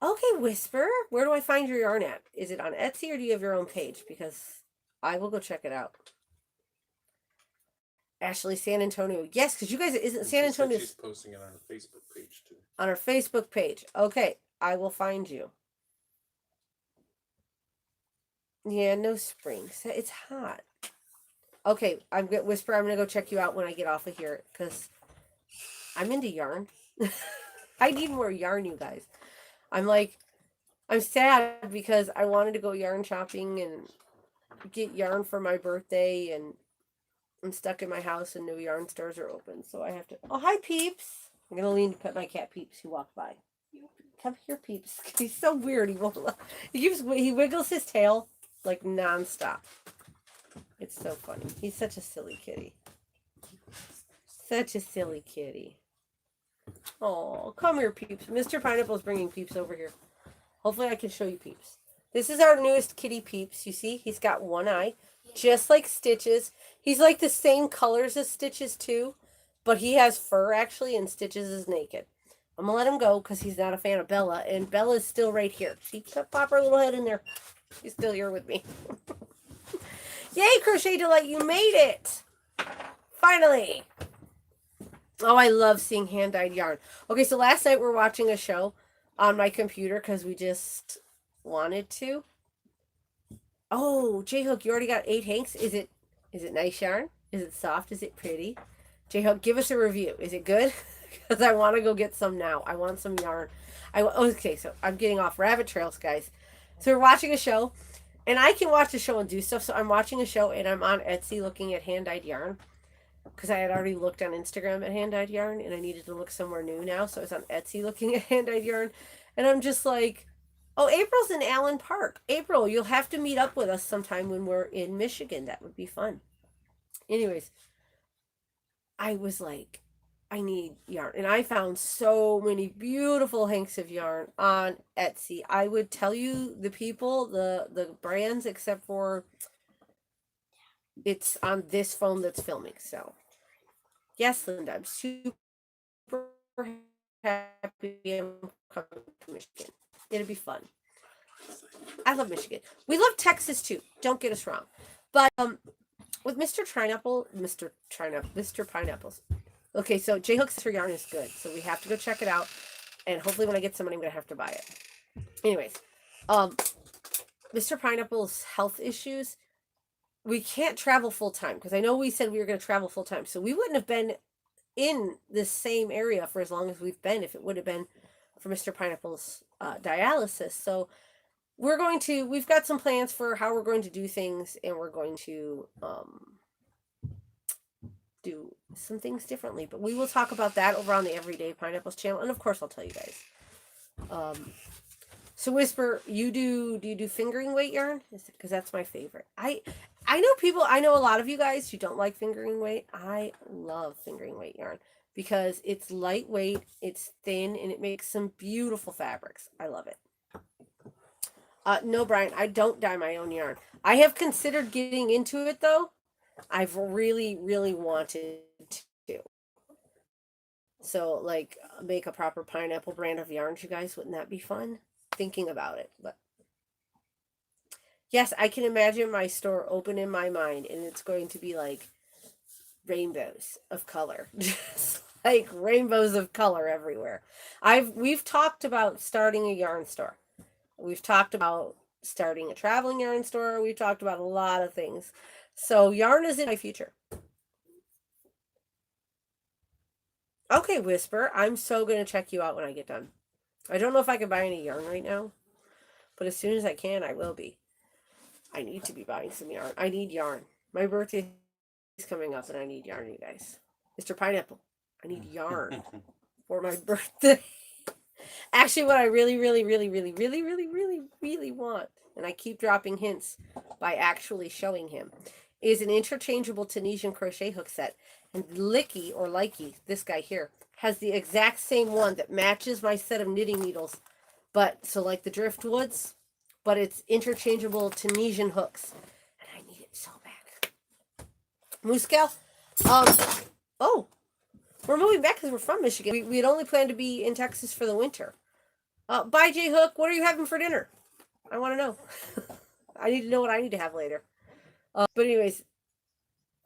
Okay, Whisper. Where do I find your yarn at? Is it on Etsy or do you have your own page? Because I will go check it out. Ashley, San Antonio. Yes, because you guys, isn't San Antonio? She's posting it on her Facebook page too. On our Facebook page. Okay, I will find you. Yeah, no spring. It's hot. Okay, I'm gonna Whisper. I'm gonna go check you out when I get off of here because I'm into yarn. I need more yarn, you guys. I'm sad because I wanted to go yarn shopping and get yarn for my birthday, and I'm stuck in my house and no yarn stores are open, so I have to. Oh, hi, Peeps. I'm gonna lean to pet my cat Peeps who walked by. Come here, Peeps. He's so weird. He wiggles his tail like nonstop. It's so funny. He's such a silly kitty. Such a silly kitty. Oh, come here, Peeps. Mr. Pineapple's bringing Peeps over here. Hopefully I can show you Peeps. This is our newest kitty, Peeps. You see? He's got one eye. Just like Stitches. He's like the same colors as Stitches too. But he has fur actually and Stitches is naked. I'm going to let him go because he's not a fan of Bella. And Bella's still right here. She pop her little head in there. She's still here with me. Yay, Crochet Delight, you made it! Finally! Oh, I love seeing hand-dyed yarn. Okay, so last night we're watching a show on my computer because we just wanted to. Oh, J-Hook, you already got 8 hanks. Is it nice yarn? Is it soft? Is it pretty? J-Hook, give us a review. Is it good? Because I want to go get some now. I want some yarn. Okay, so I'm getting off rabbit trails, guys. So we're watching a show. And I can watch a show and do stuff. So I'm watching a show and I'm on Etsy looking at hand-dyed yarn. Because I had already looked on Instagram at hand-dyed yarn. And I needed to look somewhere new now. So I was on Etsy looking at hand-dyed yarn. And I'm just like, oh, April's in Allen Park. April, you'll have to meet up with us sometime when we're in Michigan. That would be fun. Anyways, I was like, I need yarn. And I found so many beautiful hanks of yarn on Etsy. I would tell you the people, the brands, except for it's on this phone that's filming. So, yes, Linda, I'm super happy I'm coming to Michigan. It'll be fun. I love Michigan. We love Texas too. Don't get us wrong. But with Mr. Pineapples. Okay, so J Hook's for yarn is good, so we have to go check it out, and hopefully when I get some money, I'm gonna have to buy it. Anyways, Mr. Pineapple's health issues. We can't travel full time because I know we said we were going to travel full time, so we wouldn't have been in this same area for as long as we've been if it would have been for Mr. Pineapple's dialysis. So we've got some plans for how we're going to do things, and we're going to do some things differently, but we will talk about that over on the Everyday Pineapples channel, and of course I'll tell you guys. So Whisper, do you do fingering weight yarn? Because that's my favorite. I know a lot of you guys who don't like fingering weight. I love fingering weight yarn because it's lightweight, it's thin, and it makes some beautiful fabrics. I love it. No, Brian, I don't dye my own yarn. I have considered getting into it though. I've really, really wanted to. So like make a proper pineapple brand of yarns, you guys. Wouldn't that be fun? Thinking about it, but yes, I can imagine my store open in my mind, and it's going to be like rainbows of color, just like rainbows of color everywhere. We've talked about starting a yarn store. We've talked about starting a traveling yarn store. We've talked about a lot of things. So yarn is in my future. Okay, Whisper, I'm so going to check you out when I get done. I don't know if I can buy any yarn right now, but as soon as I can, I will be. I need to be buying some yarn. I need yarn. My birthday is coming up, and I need yarn, you guys. Mr. Pineapple, I need yarn for my birthday. Actually, what I really, really, really, really, really, really, really, really want, and I keep dropping hints by actually showing him, is an interchangeable Tunisian crochet hook set. And Licky, or Likey, this guy here, has the exact same one that matches my set of knitting needles. But, so like the driftwoods, but it's interchangeable Tunisian hooks. And I need it so bad. Muscal, oh, we're moving back because we're from Michigan. We had only planned to be in Texas for the winter. Bye, J Hook. What are you having for dinner? I want to know. I need to know what I need to have later. But anyways,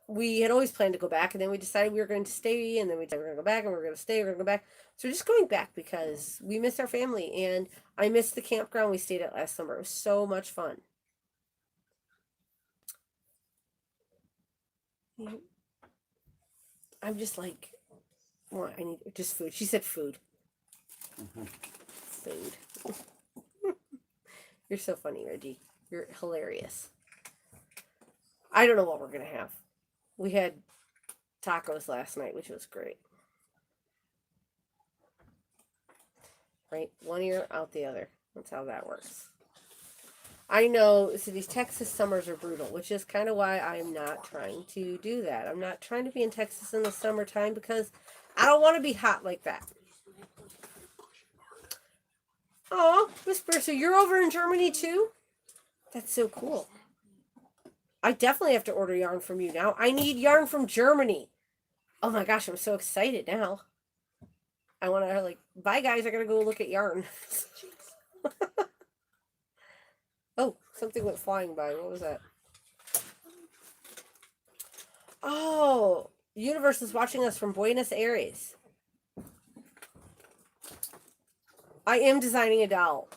we had always planned to go back, and then we decided we were going to stay, and then we decided we were going to go back, and we were going to stay, we were going to go back. So we're just going back because we miss our family, and I miss the campground we stayed at last summer. It was so much fun. I'm just like, well, I need just food. She said food. Food. You're so funny, Reggie. You're hilarious. I don't know what we're going to have. We had tacos last night, which was great. Right? One ear out the other. That's how that works. I know, so these Texas summers are brutal, which is kind of why I'm not trying to do that. I'm not trying to be in Texas in the summertime because I don't want to be hot like that. Oh, Whisper, so you're over in Germany too? That's so cool. I definitely have to order yarn from you now. I need yarn from Germany. Oh my gosh, I'm so excited now. I want to, like, bye guys, I gotta go look at yarn. Oh, something went flying by. What was that? Oh, Universe is watching us from Buenos Aires. I am designing a doll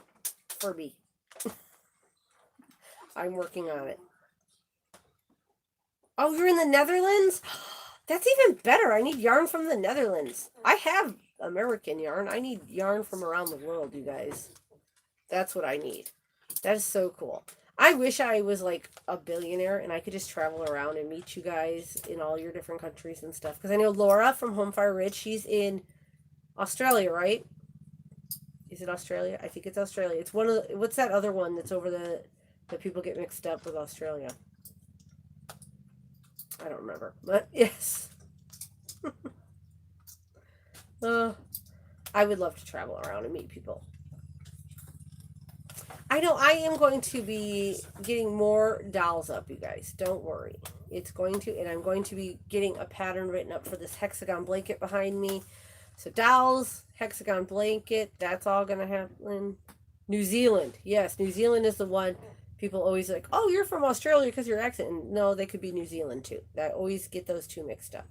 for me. I'm working on it. Oh, you're in the Netherlands? That's even better. I need yarn from the Netherlands. I have American yarn. I need yarn from around the world, you guys. That's what I need. That is so cool. I wish I was like a billionaire and I could just travel around and meet you guys in all your different countries and stuff. Because I know Laura from Homefire Ridge, she's in Australia, right? Is it Australia? I think it's Australia. It's one of the, what's that other one that's over the, that people get mixed up with Australia? I don't remember, but yes. I would love to travel around and meet people. I know I am going to be getting more dolls up, you guys. Don't worry. It's going to, and I'm going to be getting a pattern written up for this hexagon blanket behind me. So dolls, hexagon blanket, that's all going to happen. New Zealand. Yes, New Zealand is the one. People always like, oh, you're from Australia because your accent. And no, they could be New Zealand too. I always get those two mixed up.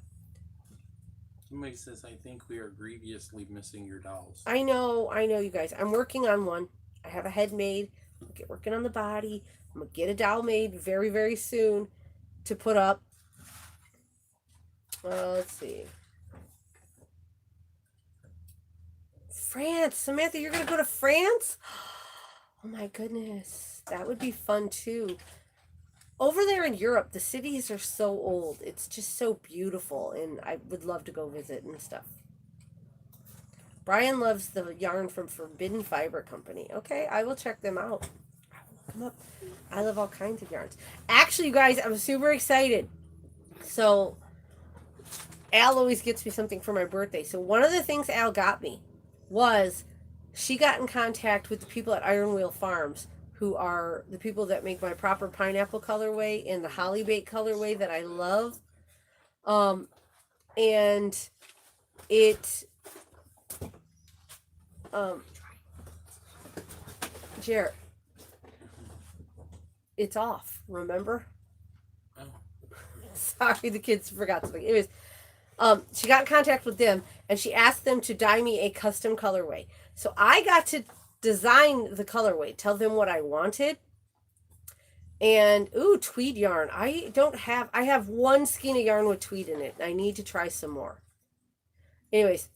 Somebody says, I think we are grievously missing your dolls. I know, you guys. I'm working on one. I have a head made. I'm working on the body. I'm going to get a doll made very, very soon to put up. Let's see. France. Samantha, you're going to go to France? Oh my goodness. That would be fun too. Over there in Europe, the cities are so old. It's just so beautiful, and I would love to go visit and stuff. Brian loves the yarn from Forbidden Fiber Company. Okay, I will check them out. Come up. I love all kinds of yarns. Actually, you guys, I'm super excited. So, Al always gets me something for my birthday. So, one of the things Al got me was she got in contact with the people at Iron Wheel Farms, who are the people that make my proper pineapple colorway and the holly bait colorway that I love. And it, Jarrett, it's off, remember? Oh. Sorry, the kids forgot something. Anyways, she got in contact with them, and she asked them to dye me a custom colorway. So I got to design the colorway, tell them what I wanted. And ooh, tweed yarn. I have one skein of yarn with tweed in it. I need to try some more. Anyways,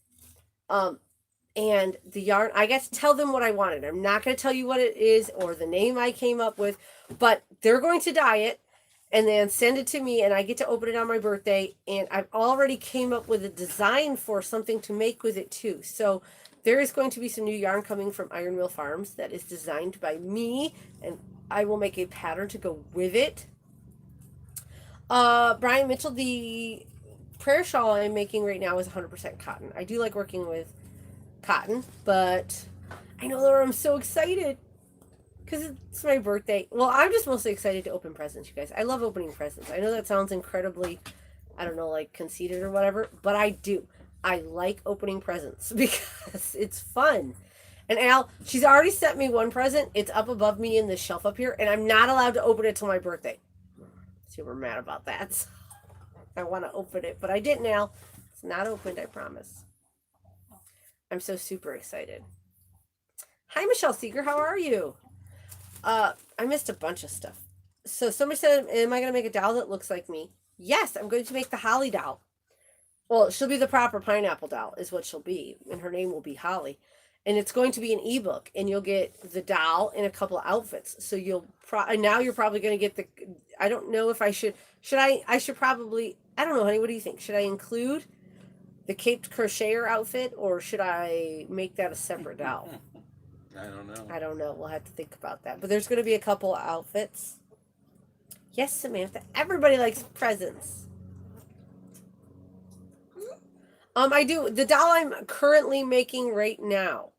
and the yarn, I got to tell them what I wanted. I'm not going to tell you what it is or the name I came up with, but they're going to dye it and then send it to me, and I get to open it on my birthday. And I've already came up with a design for something to make with it too. So there is going to be some new yarn coming from Iron Wheel Farms that is designed by me, and I will make a pattern to go with it. Brian Mitchell, the prayer shawl I'm making right now is 100% cotton. I do like working with cotton, but I know, Laura, I'm so excited because it's my birthday. Well, I'm just mostly excited to open presents, you guys. I love opening presents. I know that sounds incredibly, I don't know, like conceited or whatever, but I do. I like opening presents because it's fun. And Al, she's already sent me one present. It's up above me in the shelf up here, and I'm not allowed to open it till my birthday. Super mad about that. So I want to open it, but I didn't, Al. It's not opened, I promise. I'm so super excited. Hi, Michelle Seeger. How are you? I missed a bunch of stuff. So somebody said, am I going to make a doll that looks like me? Yes, I'm going to make the Holly doll. Well, she'll be the proper pineapple doll is what she'll be, and her name will be Holly. And it's going to be an ebook, and you'll get the doll in a couple of outfits. So you'll now you're probably going to get the, I don't know if I should probably, I don't know, honey, what do you think? Should I include the caped crocheter outfit, or should I make that a separate doll? I don't know. We'll have to think about that. But there's going to be a couple of outfits. Yes, Samantha. Everybody likes presents. I do. The doll I'm currently making right now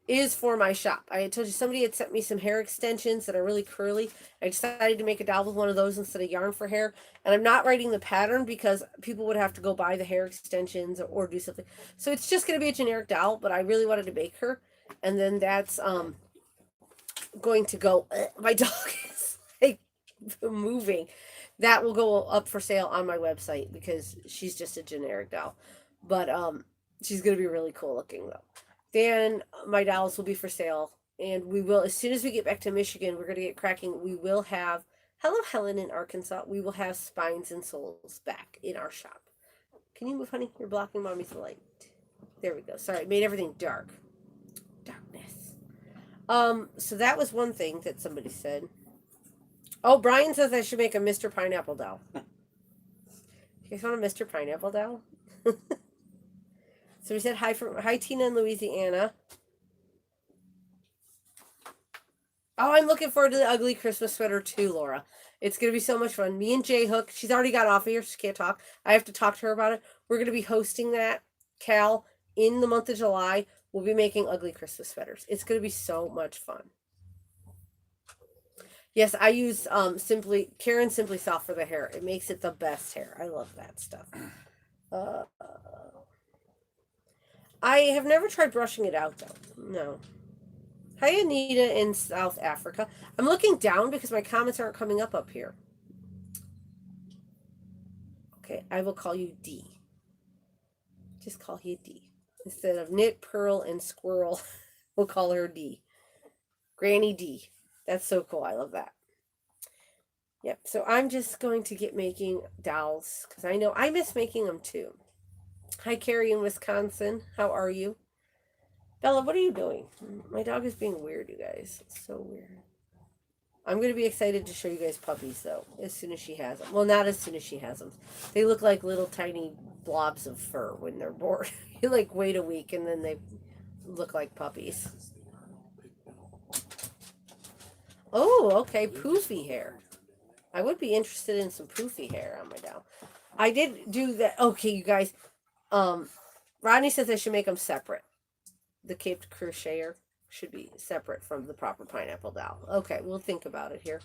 is for my shop. I told you somebody had sent me some hair extensions that are really curly. I decided to make a doll with one of those instead of yarn for hair. And I'm not writing the pattern because people would have to go buy the hair extensions or do something. So it's just going to be a generic doll, but I really wanted to make her. And then that's going to go, my dog is like moving. That will go up for sale on my website because she's just a generic doll. But she's going to be really cool looking though. Then my dolls will be for sale, and we will, as soon as we get back to Michigan, we're going to get cracking. We will have, hello Helen in Arkansas, we will have Spines and Souls back in our shop. Can you move, honey? You're blocking mommy's light. There we go. Sorry, it made everything dark. Darkness. So that was one thing that somebody said. Oh, Brian says I should make a Mr. Pineapple doll. You guys want a Mr. Pineapple doll? So we said hi Tina in Louisiana. Oh, I'm looking forward to the ugly Christmas sweater too, Laura. It's going to be so much fun. Me and J Hook, she's already got off of here. She can't talk. I have to talk to her about it. We're going to be hosting that, Cal, in the month of July. We'll be making ugly Christmas sweaters. It's going to be so much fun. Yes, I use Karen Simply Soft for the hair. It makes it the best hair. I love that stuff. I have never tried brushing it out, though. No. Hi, Anita in South Africa. I'm looking down because my comments aren't coming up here. Okay, I will call you D. Just call you D. Instead of knit, purl, and squirrel, we'll call her D. Granny D. That's so cool. I love that. Yep, so I'm just going to get making dowels because I know I miss making them too. Hi, Carrie in Wisconsin. How are you? Bella, what are you doing? My dog is being weird, you guys. It's so weird. I'm going to be excited to show you guys puppies, though, as soon as she has them. Well, not as soon as she has them. They look like little tiny blobs of fur when they're born. You, like, wait a week, and then they look like puppies. Oh, okay, poofy hair. I would be interested in some poofy hair on my dowel. I did do that. Okay, you guys. Rodney says I should make them separate. The caped crocheter should be separate from the proper pineapple dowel. Okay, we'll think about it here.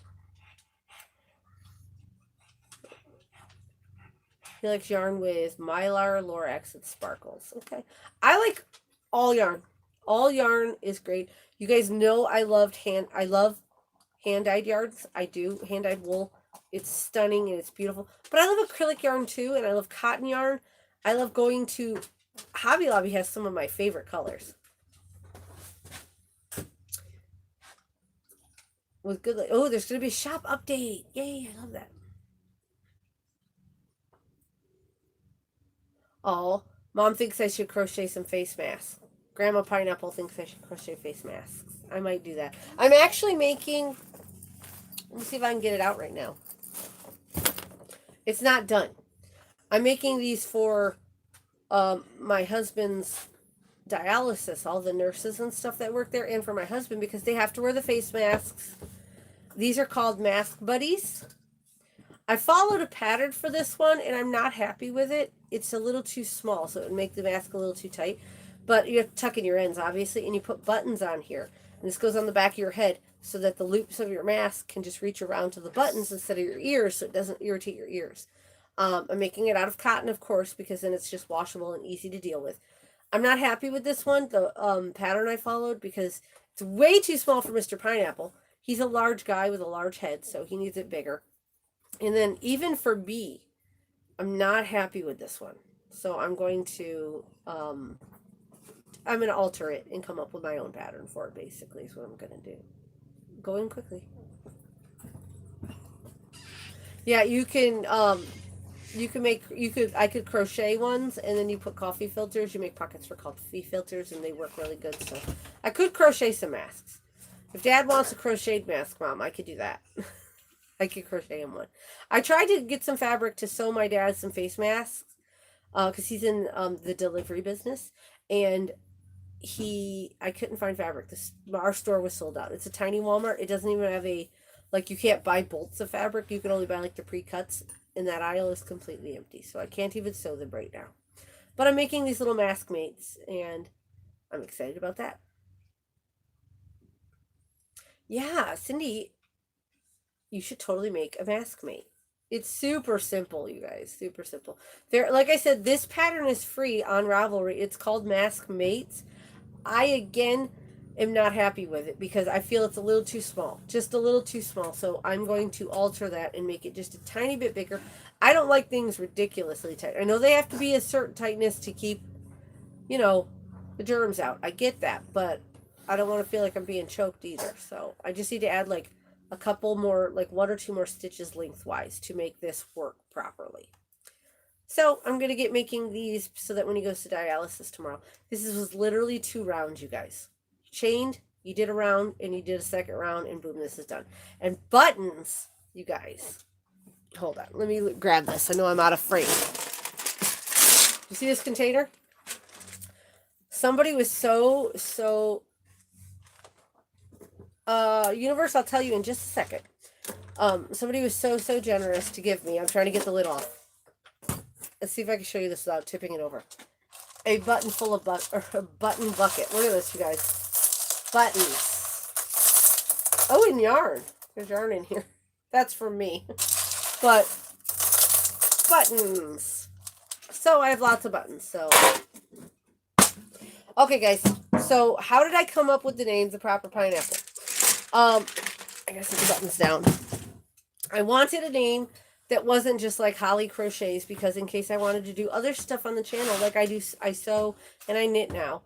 He likes yarn with Mylar, Lorax, and sparkles. Okay. I like all yarn. All yarn is great. You guys know I love hand-dyed yarns. I do. Hand-dyed wool. It's stunning and it's beautiful. But I love acrylic yarn too, and I love cotton yarn. I love going to Hobby Lobby has some of my favorite colors. With good, oh, there's going to be a shop update. Yay, I love that. Oh, Mom thinks I should crochet some face masks. Grandma Pineapple thinks I should crochet face masks. I might do that. I'm actually making, let me see if I can get it out right now. It's not done. I'm making these for my husband's dialysis, all the nurses and stuff that work there, and for my husband because they have to wear the face masks. These are called Mask Buddies. I followed a pattern for this one, and I'm not happy with it. It's a little too small, so it would make the mask a little too tight. But you have to tuck in your ends, obviously, and you put buttons on here. And this goes on the back of your head so that the loops of your mask can just reach around to the buttons instead of your ears so it doesn't irritate your ears. I'm making it out of cotton, of course, because then it's just washable and easy to deal with. I'm not happy with this one, the pattern I followed, because it's way too small for Mr. Pineapple. He's a large guy with a large head, so he needs it bigger. And then even for B, I'm not happy with this one. So I'm going to alter it and come up with my own pattern for it, basically, is what I'm going to do. Going quickly. Yeah, I could crochet ones, and then you put coffee filters. You make pockets for coffee filters, and they work really good. So I could crochet some masks. If Dad wants a crocheted mask, Mom, I could do that. I could crochet him one. I tried to get some fabric to sew my dad some face masks because he's in the delivery business, and I couldn't find fabric. Our store was sold out. It's a tiny Walmart. It doesn't even have you can't buy bolts of fabric. You can only buy like the pre-cuts, and that aisle is completely empty. So I can't even sew them right now. But I'm making these little mask mates, and I'm excited about that. Yeah, Cindy, you should totally make a mask mate. It's super simple, you guys. Super simple. Like I said, this pattern is free on Ravelry. It's called Mask Mates. I, again, am not happy with it because I feel it's a little too small. Just a little too small. So I'm going to alter that and make it just a tiny bit bigger. I don't like things ridiculously tight. I know they have to be a certain tightness to keep, the germs out. I get that, but I don't want to feel like I'm being choked either. So I just need to add like a couple more, like 1 or 2 more stitches lengthwise to make this work properly. So I'm going to get making these so that when he goes to dialysis tomorrow, this was literally 2 rounds, you guys. Chained, you did a round, and you did a second round, and boom, this is done. And buttons, you guys. Hold on, let me grab this. I know I'm out of frame. You see this container? Somebody was so Universe, I'll tell you in just a second. Somebody was so generous to give me. I'm trying to get the lid off. Let's see if I can show you this without tipping it over. A button full of a button bucket. Look at this, you guys. Buttons. Oh, and yarn. There's yarn in here. That's for me. But buttons. So I have lots of buttons. So okay, guys. So how did I come up with the name The Proper Pineapple? I gotta set the buttons down. I wanted a name that wasn't just like Holly Crochets, because in case I wanted to do other stuff on the channel, like I sew and I knit now.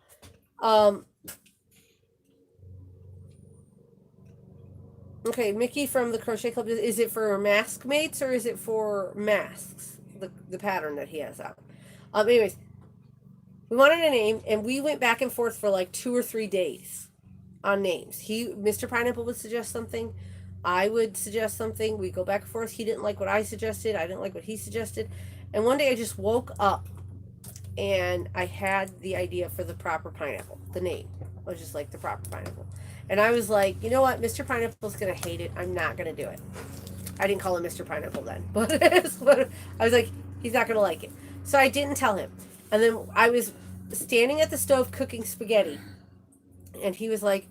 Okay, Mickey from the Crochet Club, is it for mask mates or is it for masks? The pattern that he has out. Anyways, we wanted a name and we went back and forth for like 2 or 3 days on names. Mr. Pineapple would suggest something. I would suggest something. We go back and forth. He didn't like what I suggested. I didn't like what he suggested. And one day I just woke up and I had the idea for The Proper Pineapple. The name was just like The Proper Pineapple. And I was like, you know what? Mr. Pineapple's going to hate it. I'm not going to do it. I didn't call him Mr. Pineapple then. But I was like, he's not going to like it. So I didn't tell him. And then I was standing at the stove cooking spaghetti. And he was like,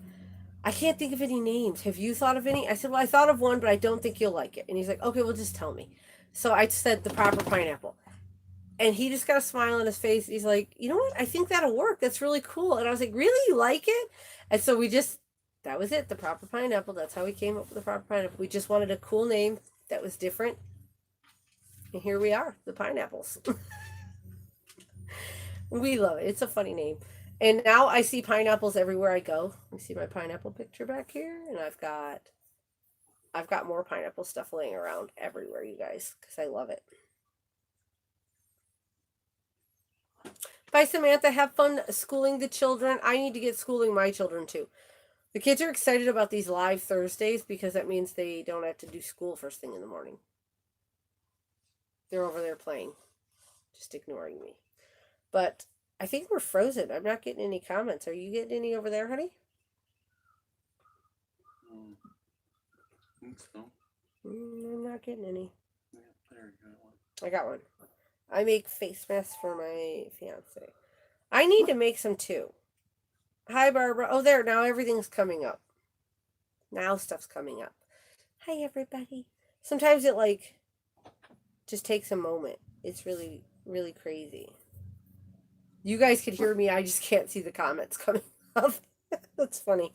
I can't think of any names. Have you thought of any? I said, well, I thought of one, but I don't think you'll like it. And he's like, okay, well, just tell me. So I said The Proper Pineapple. And he just got a smile on his face. He's like, you know what? I think that'll work. That's really cool. And I was like, really? You like it? And so that was it. The Proper Pineapple. That's how we came up with The Proper Pineapple. We just wanted a cool name that was different. And here we are, the Pineapples. We love it. It's a funny name. And now I see pineapples everywhere I go. You see my pineapple picture back here? And I've got more pineapple stuff laying around everywhere, you guys, because I love it. Bye, Samantha. Have fun schooling the children. I need to get schooling my children, too. The kids are excited about these live Thursdays because that means they don't have to do school first thing in the morning. They're over there playing, just ignoring me. But I think we're frozen. I'm not getting any comments. Are you getting any over there, honey? I think so. I'm not getting any. Yeah, there you go. I got one. I make face masks for my fiance. I need to make some too. Hi, Barbara. Oh, there. Now everything's coming up. Now stuff's coming up. Hi, everybody. Sometimes it just takes a moment. It's really, really crazy. You guys can hear me. I just can't see the comments coming up. That's funny.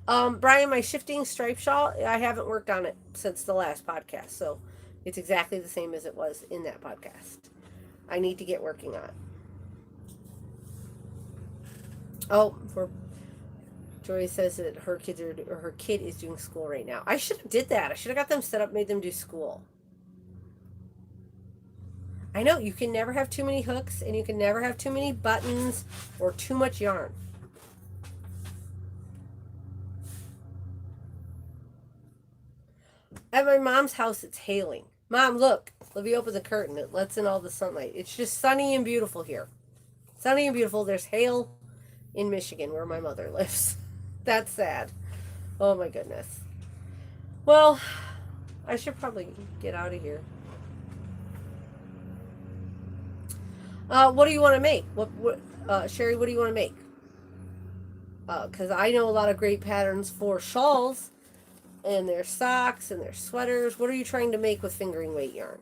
Brian, my shifting stripe shawl, I haven't worked on it since the last podcast, so it's exactly the same as it was in that podcast. I need to get working on it. Oh, Joy says that her kid is doing school right now. I should have did that. I should have got them set up, made them do school. I know, you can never have too many hooks, and you can never have too many buttons or too much yarn. At my mom's house, it's hailing. Mom, look. Let me open the curtain. It lets in all the sunlight. It's just sunny and beautiful here. Sunny and beautiful. There's hail in Michigan, where my mother lives. That's sad. Oh, my goodness. Well, I should probably get out of here. What do you want to make? Sherry, what do you want to make? Because I know a lot of great patterns for shawls, and there's socks, and there's sweaters. What are you trying to make with fingering weight yarn?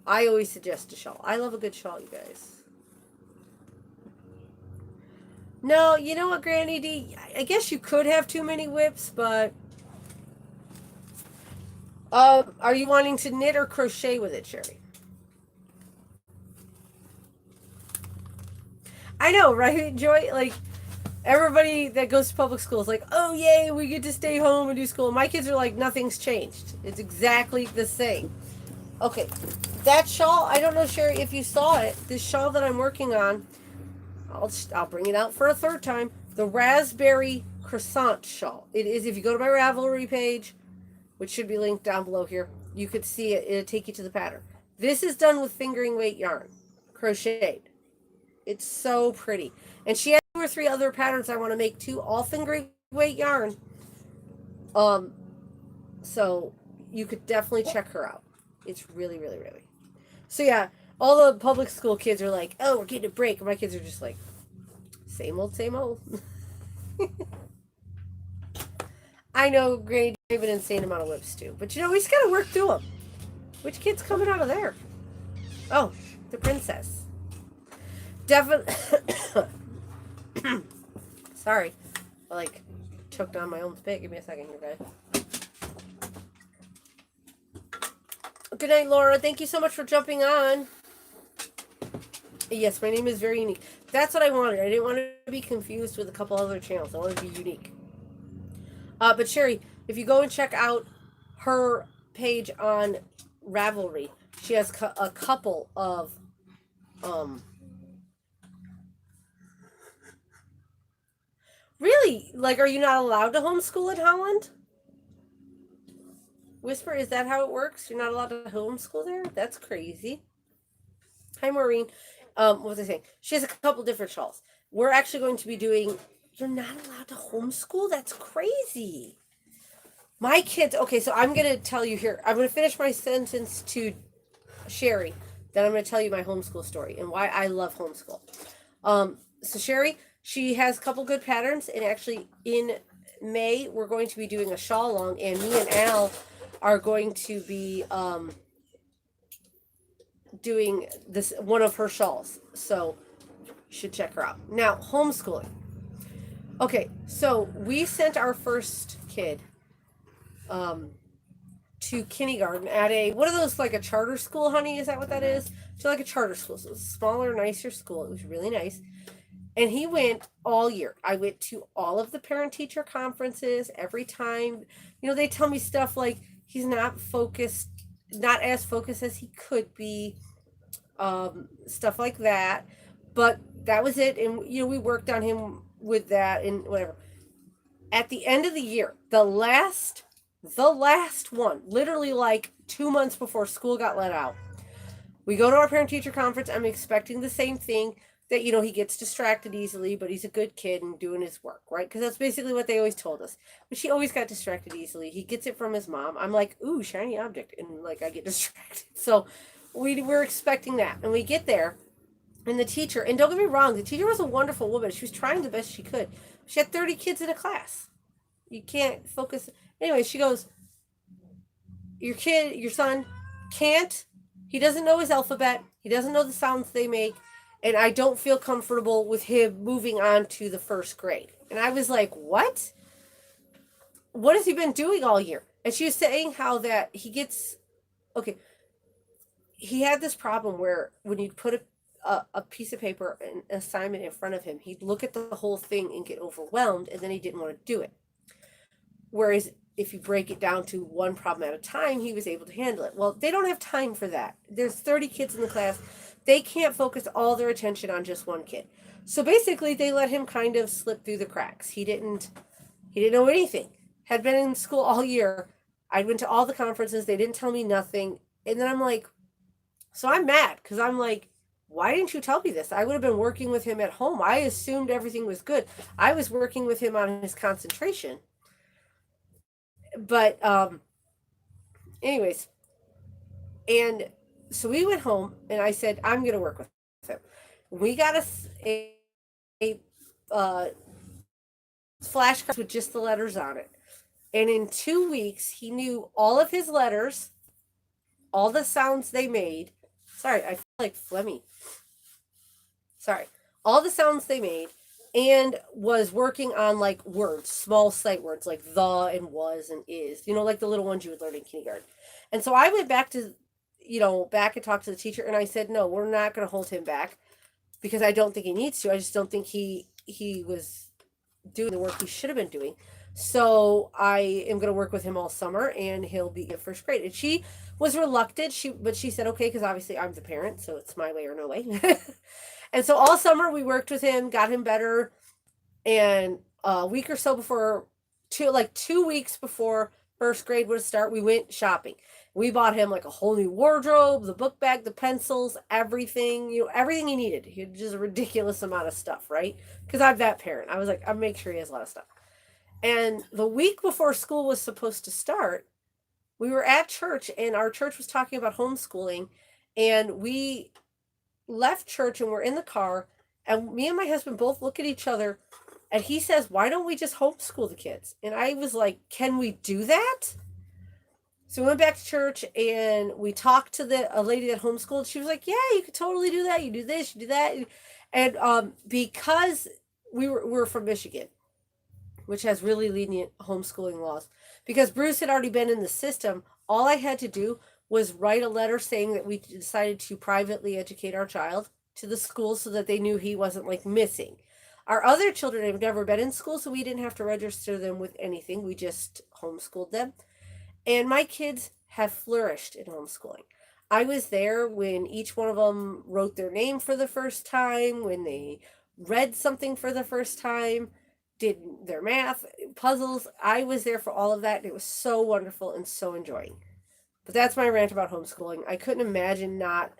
I always suggest a shawl. I love a good shawl, you guys. No, you know what, Granny D? I guess you could have too many whips, but... are you wanting to knit or crochet with it, Sherry? I know, right, Joy? Like, everybody that goes to public school is like, oh, yay, we get to stay home and do school. My kids are like, nothing's changed. It's exactly the same. Okay, that shawl, I don't know, Sherry, if you saw it. This shawl that I'm working on, I'll bring it out for a third time. The Raspberry Croissant shawl. It is, if you go to my Ravelry page, which should be linked down below here, you could see it. It'll take you to the pattern. This is done with fingering weight yarn, crocheted. It's so pretty. And she has 2 or 3 other patterns I want to make too, all fingering weight yarn. So you could definitely check her out. It's really, really, really. So yeah, all the public school kids are like, oh, we're getting a break. And my kids are just like, same old, same old. I know, Granny, I have an insane amount of whips too. But you know, we just got to work through them. Which kid's coming out of there? Oh, the princess. definitely. Sorry, I like choked on my own spit. Give me a second here, guys. Good night, Laura. Thank you so much for jumping on. Yes, my name is very unique. That's what I wanted. I didn't want to be confused with a couple other channels. I wanted to be unique. But Sherry, if you go and check out her page on Ravelry, she has a couple of Really? Like, are you not allowed to homeschool in Holland? Whisper, is that how it works? You're not allowed to homeschool there? That's crazy. Hi, Maureen. What was I saying? She has a couple different shawls. We're actually going to be doing. You're not allowed to homeschool? That's crazy. My kids. Okay, so I'm going to tell you here. I'm going to finish my sentence to Sherry. Then I'm going to tell you my homeschool story and why I love homeschool. So Sherry, she has a couple good patterns, and actually in May we're going to be doing a shawl along, and me and Al are going to be doing this one of her shawls. So you should check her out. Now, homeschooling. Okay, so we sent our first kid to kindergarten at a, what are those, like a charter school, honey? Is that what that is? So like a charter school. So it was a smaller, nicer school. It was really nice. And he went all year. I went to all of the parent-teacher conferences every time. You know, they tell me stuff like he's not focused, not as focused as he could be, stuff like that. But that was it. And, you know, we worked on him with that and whatever. At the end of the year, the last one, literally like 2 months before school got let out, we go to our parent-teacher conference. I'm expecting the same thing. That, you know, he gets distracted easily, but he's a good kid and doing his work, right? Because that's basically what they always told us. But she always got distracted easily. He gets it from his mom. I'm like, ooh, shiny object. And, like, I get distracted. So we're expecting that. And we get there, and the teacher, and don't get me wrong, the teacher was a wonderful woman. She was trying the best she could. She had 30 kids in a class. You can't focus. Anyway, she goes, your son can't, he doesn't know his alphabet. He doesn't know the sounds they make. And I don't feel comfortable with him moving on to the first grade. And I was like, what? What has he been doing all year? And she was saying how that he gets, okay, he had this problem where when you put a piece of paper, an assignment in front of him, he'd look at the whole thing and get overwhelmed, and then he didn't want to do it. Whereas if you break it down to one problem at a time, he was able to handle it. Well, they don't have time for that. There's 30 kids in the class. They can't focus all their attention on just one kid. So basically they let him kind of slip through the cracks. He didn't know anything. Had been in school all year. I went to all the conferences. They didn't tell me nothing. And then I'm like, so I'm mad because I'm like, why didn't you tell me this? I would have been working with him at home. I assumed everything was good. I was working with him on his concentration. But anyways, and so we went home, and I said, I'm going to work with him. We got a flashcard with just the letters on it. And in 2 weeks, he knew all of his letters, all the sounds they made. Sorry, I feel like phlegmy. Sorry. All the sounds they made, and was working on like words, small sight words like the and was and is, you know, like the little ones you would learn in kindergarten. And so I went back to, back and talked to the teacher, and I said, no, we're not going to hold him back because I don't think he needs to. I just don't think he was doing the work he should have been doing. So I am going to work with him all summer, and he'll be in first grade. And she was reluctant, but she said, okay, because obviously I'm the parent, so it's my way or no way. And so all summer we worked with him, got him better. And a week or so before, 2 weeks before first grade would start, we went shopping. We bought him like a whole new wardrobe, the book bag, the pencils, everything, everything he needed. He had just a ridiculous amount of stuff, right? Because I'm that parent. I was like, I make sure he has a lot of stuff. And the week before school was supposed to start, we were at church, and our church was talking about homeschooling, and we left church and we're in the car, and me and my husband both look at each other, and he says, why don't we just homeschool the kids? And I was like, can we do that? So we went back to church, and we talked to a lady that homeschooled. She was like, yeah, you could totally do that. You do this, you do that. And because we're from Michigan, which has really lenient homeschooling laws, because Bruce had already been in the system, all I had to do was write a letter saying that we decided to privately educate our child to the school so that they knew he wasn't like missing. Our other children have never been in school, so we didn't have to register them with anything. We just homeschooled them. And my kids have flourished in homeschooling. I was there when each one of them wrote their name for the first time, when they read something for the first time, did their math, puzzles. I was there for all of that, and it was so wonderful and so enjoying. But that's my rant about homeschooling. I couldn't imagine not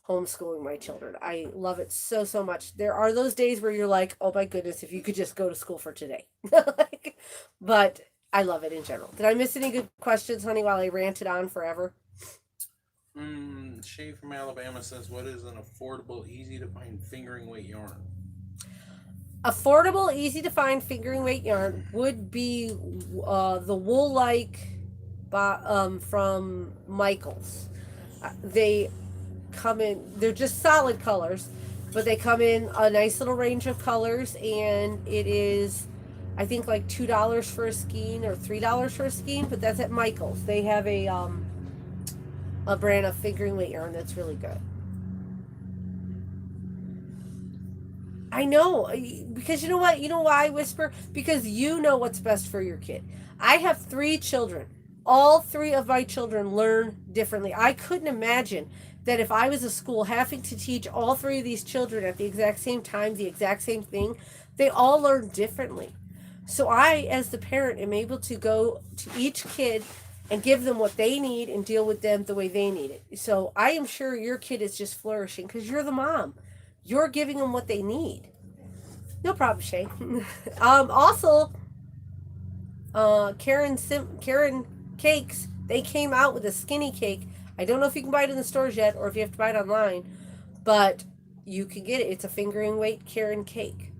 homeschooling my children. I love it so, so much. There are those days where you're like, oh my goodness, if you could just go to school for today. But I love it in general. Did I miss any good questions, honey, while I ranted on forever? Shay from Alabama says, what is an affordable, easy to find fingering weight yarn? Affordable, easy to find fingering weight yarn would be the wool-like from Michaels. They come in, they're just solid colors, but they come in a nice little range of colors, and it is, I think, like $2 for a skein or $3 for a skein, but that's at Michaels. They have a brand of fingering weight yarn that's really good. I know, because you know what? You know why I whisper? Because you know what's best for your kid. I have 3 children. All 3 of my children learn differently. I couldn't imagine that if I was a school having to teach all 3 of these children at the exact same time, the exact same thing, they all learn differently. So I, as the parent, am able to go to each kid and give them what they need and deal with them the way they need it. So I am sure your kid is just flourishing because you're the mom. You're giving them what they need. No problem, Shay. Also, Karen Cakes, they came out with a skinny cake. I don't know if you can buy it in the stores yet or if you have to buy it online, but you can get it. It's a fingering weight Karen cake.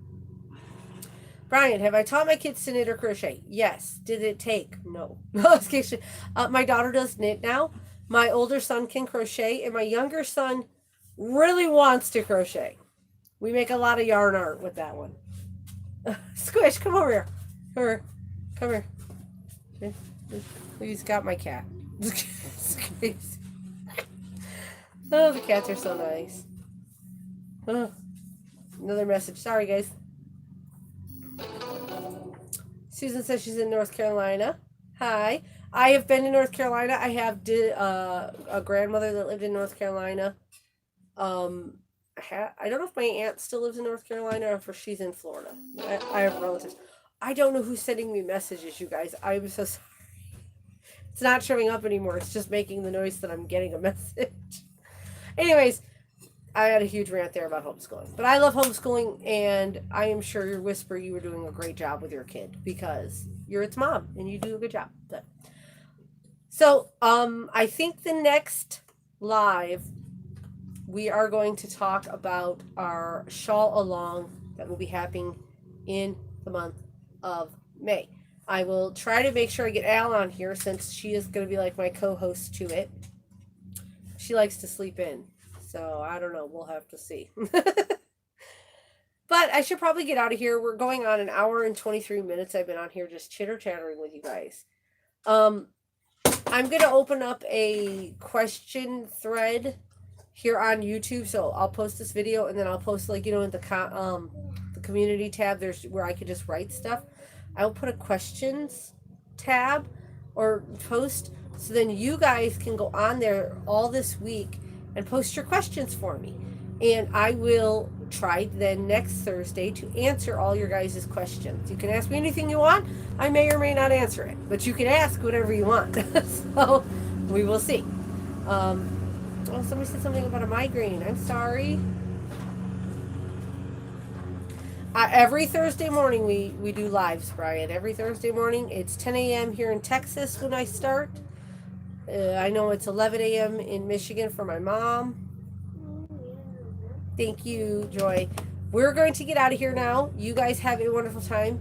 Brian, have I taught my kids to knit or crochet? Yes. Did it take? No. My daughter does knit now. My older son can crochet, and my younger son really wants to crochet. We make a lot of yarn art with that one. Squish, come over here. Come here. He's got my cat. Oh, the cats are so nice. Oh, another message. Sorry, guys. Susan says she's in North Carolina. Hi. I have been in North Carolina. I have a grandmother that lived in North Carolina. I don't know if my aunt still lives in North Carolina or if she's in Florida. I have relatives. I don't know who's sending me messages, you guys. I'm so sorry. It's not showing up anymore. It's just making the noise that I'm getting a message. Anyways, I had a huge rant there about homeschooling. But I love homeschooling, and I am sure, Whisper, you were doing a great job with your kid because you're its mom, and you do a good job. So, I think the next live, we are going to talk about our shawl along that will be happening in the month of May. I will try to make sure I get Al on here since she is going to be like my co-host to it. She likes to sleep in, so I don't know. We'll have to see. But I should probably get out of here. We're going on an hour and 23 minutes. I've been on here just chitter-chattering with you guys. I'm going to open up a question thread here on YouTube, so I'll post this video and then I'll post, like, in the community tab, there's where I could just write stuff. I'll put a questions tab or post, so then you guys can go on there all this week and post your questions for me, and I will try then next Thursday to answer all your guys' questions. You can ask me anything you want. I may or may not answer it, but you can ask whatever you want. So we will see. Oh, somebody said something about a migraine. I'm sorry. Every Thursday morning we do lives, Brian. Every Thursday morning. It's 10 a.m. here in Texas when I start. I know it's 11 a.m. in Michigan for my mom. Thank you, Joy. We're going to get out of here now. You guys have a wonderful time.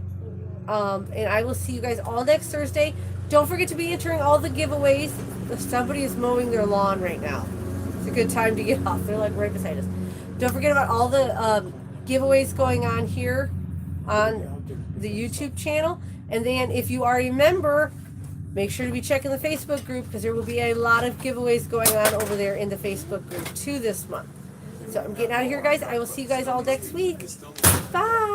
And I will see you guys all next Thursday. Don't forget to be entering all the giveaways. Somebody is mowing their lawn right now. It's a good time to get off. They're like right beside us. Don't forget about all the giveaways going on here on the YouTube channel. And then if you are a member, make sure to be checking the Facebook group because there will be a lot of giveaways going on over there in the Facebook group too this month. So I'm getting out of here, guys. I will see you guys all next week. Bye.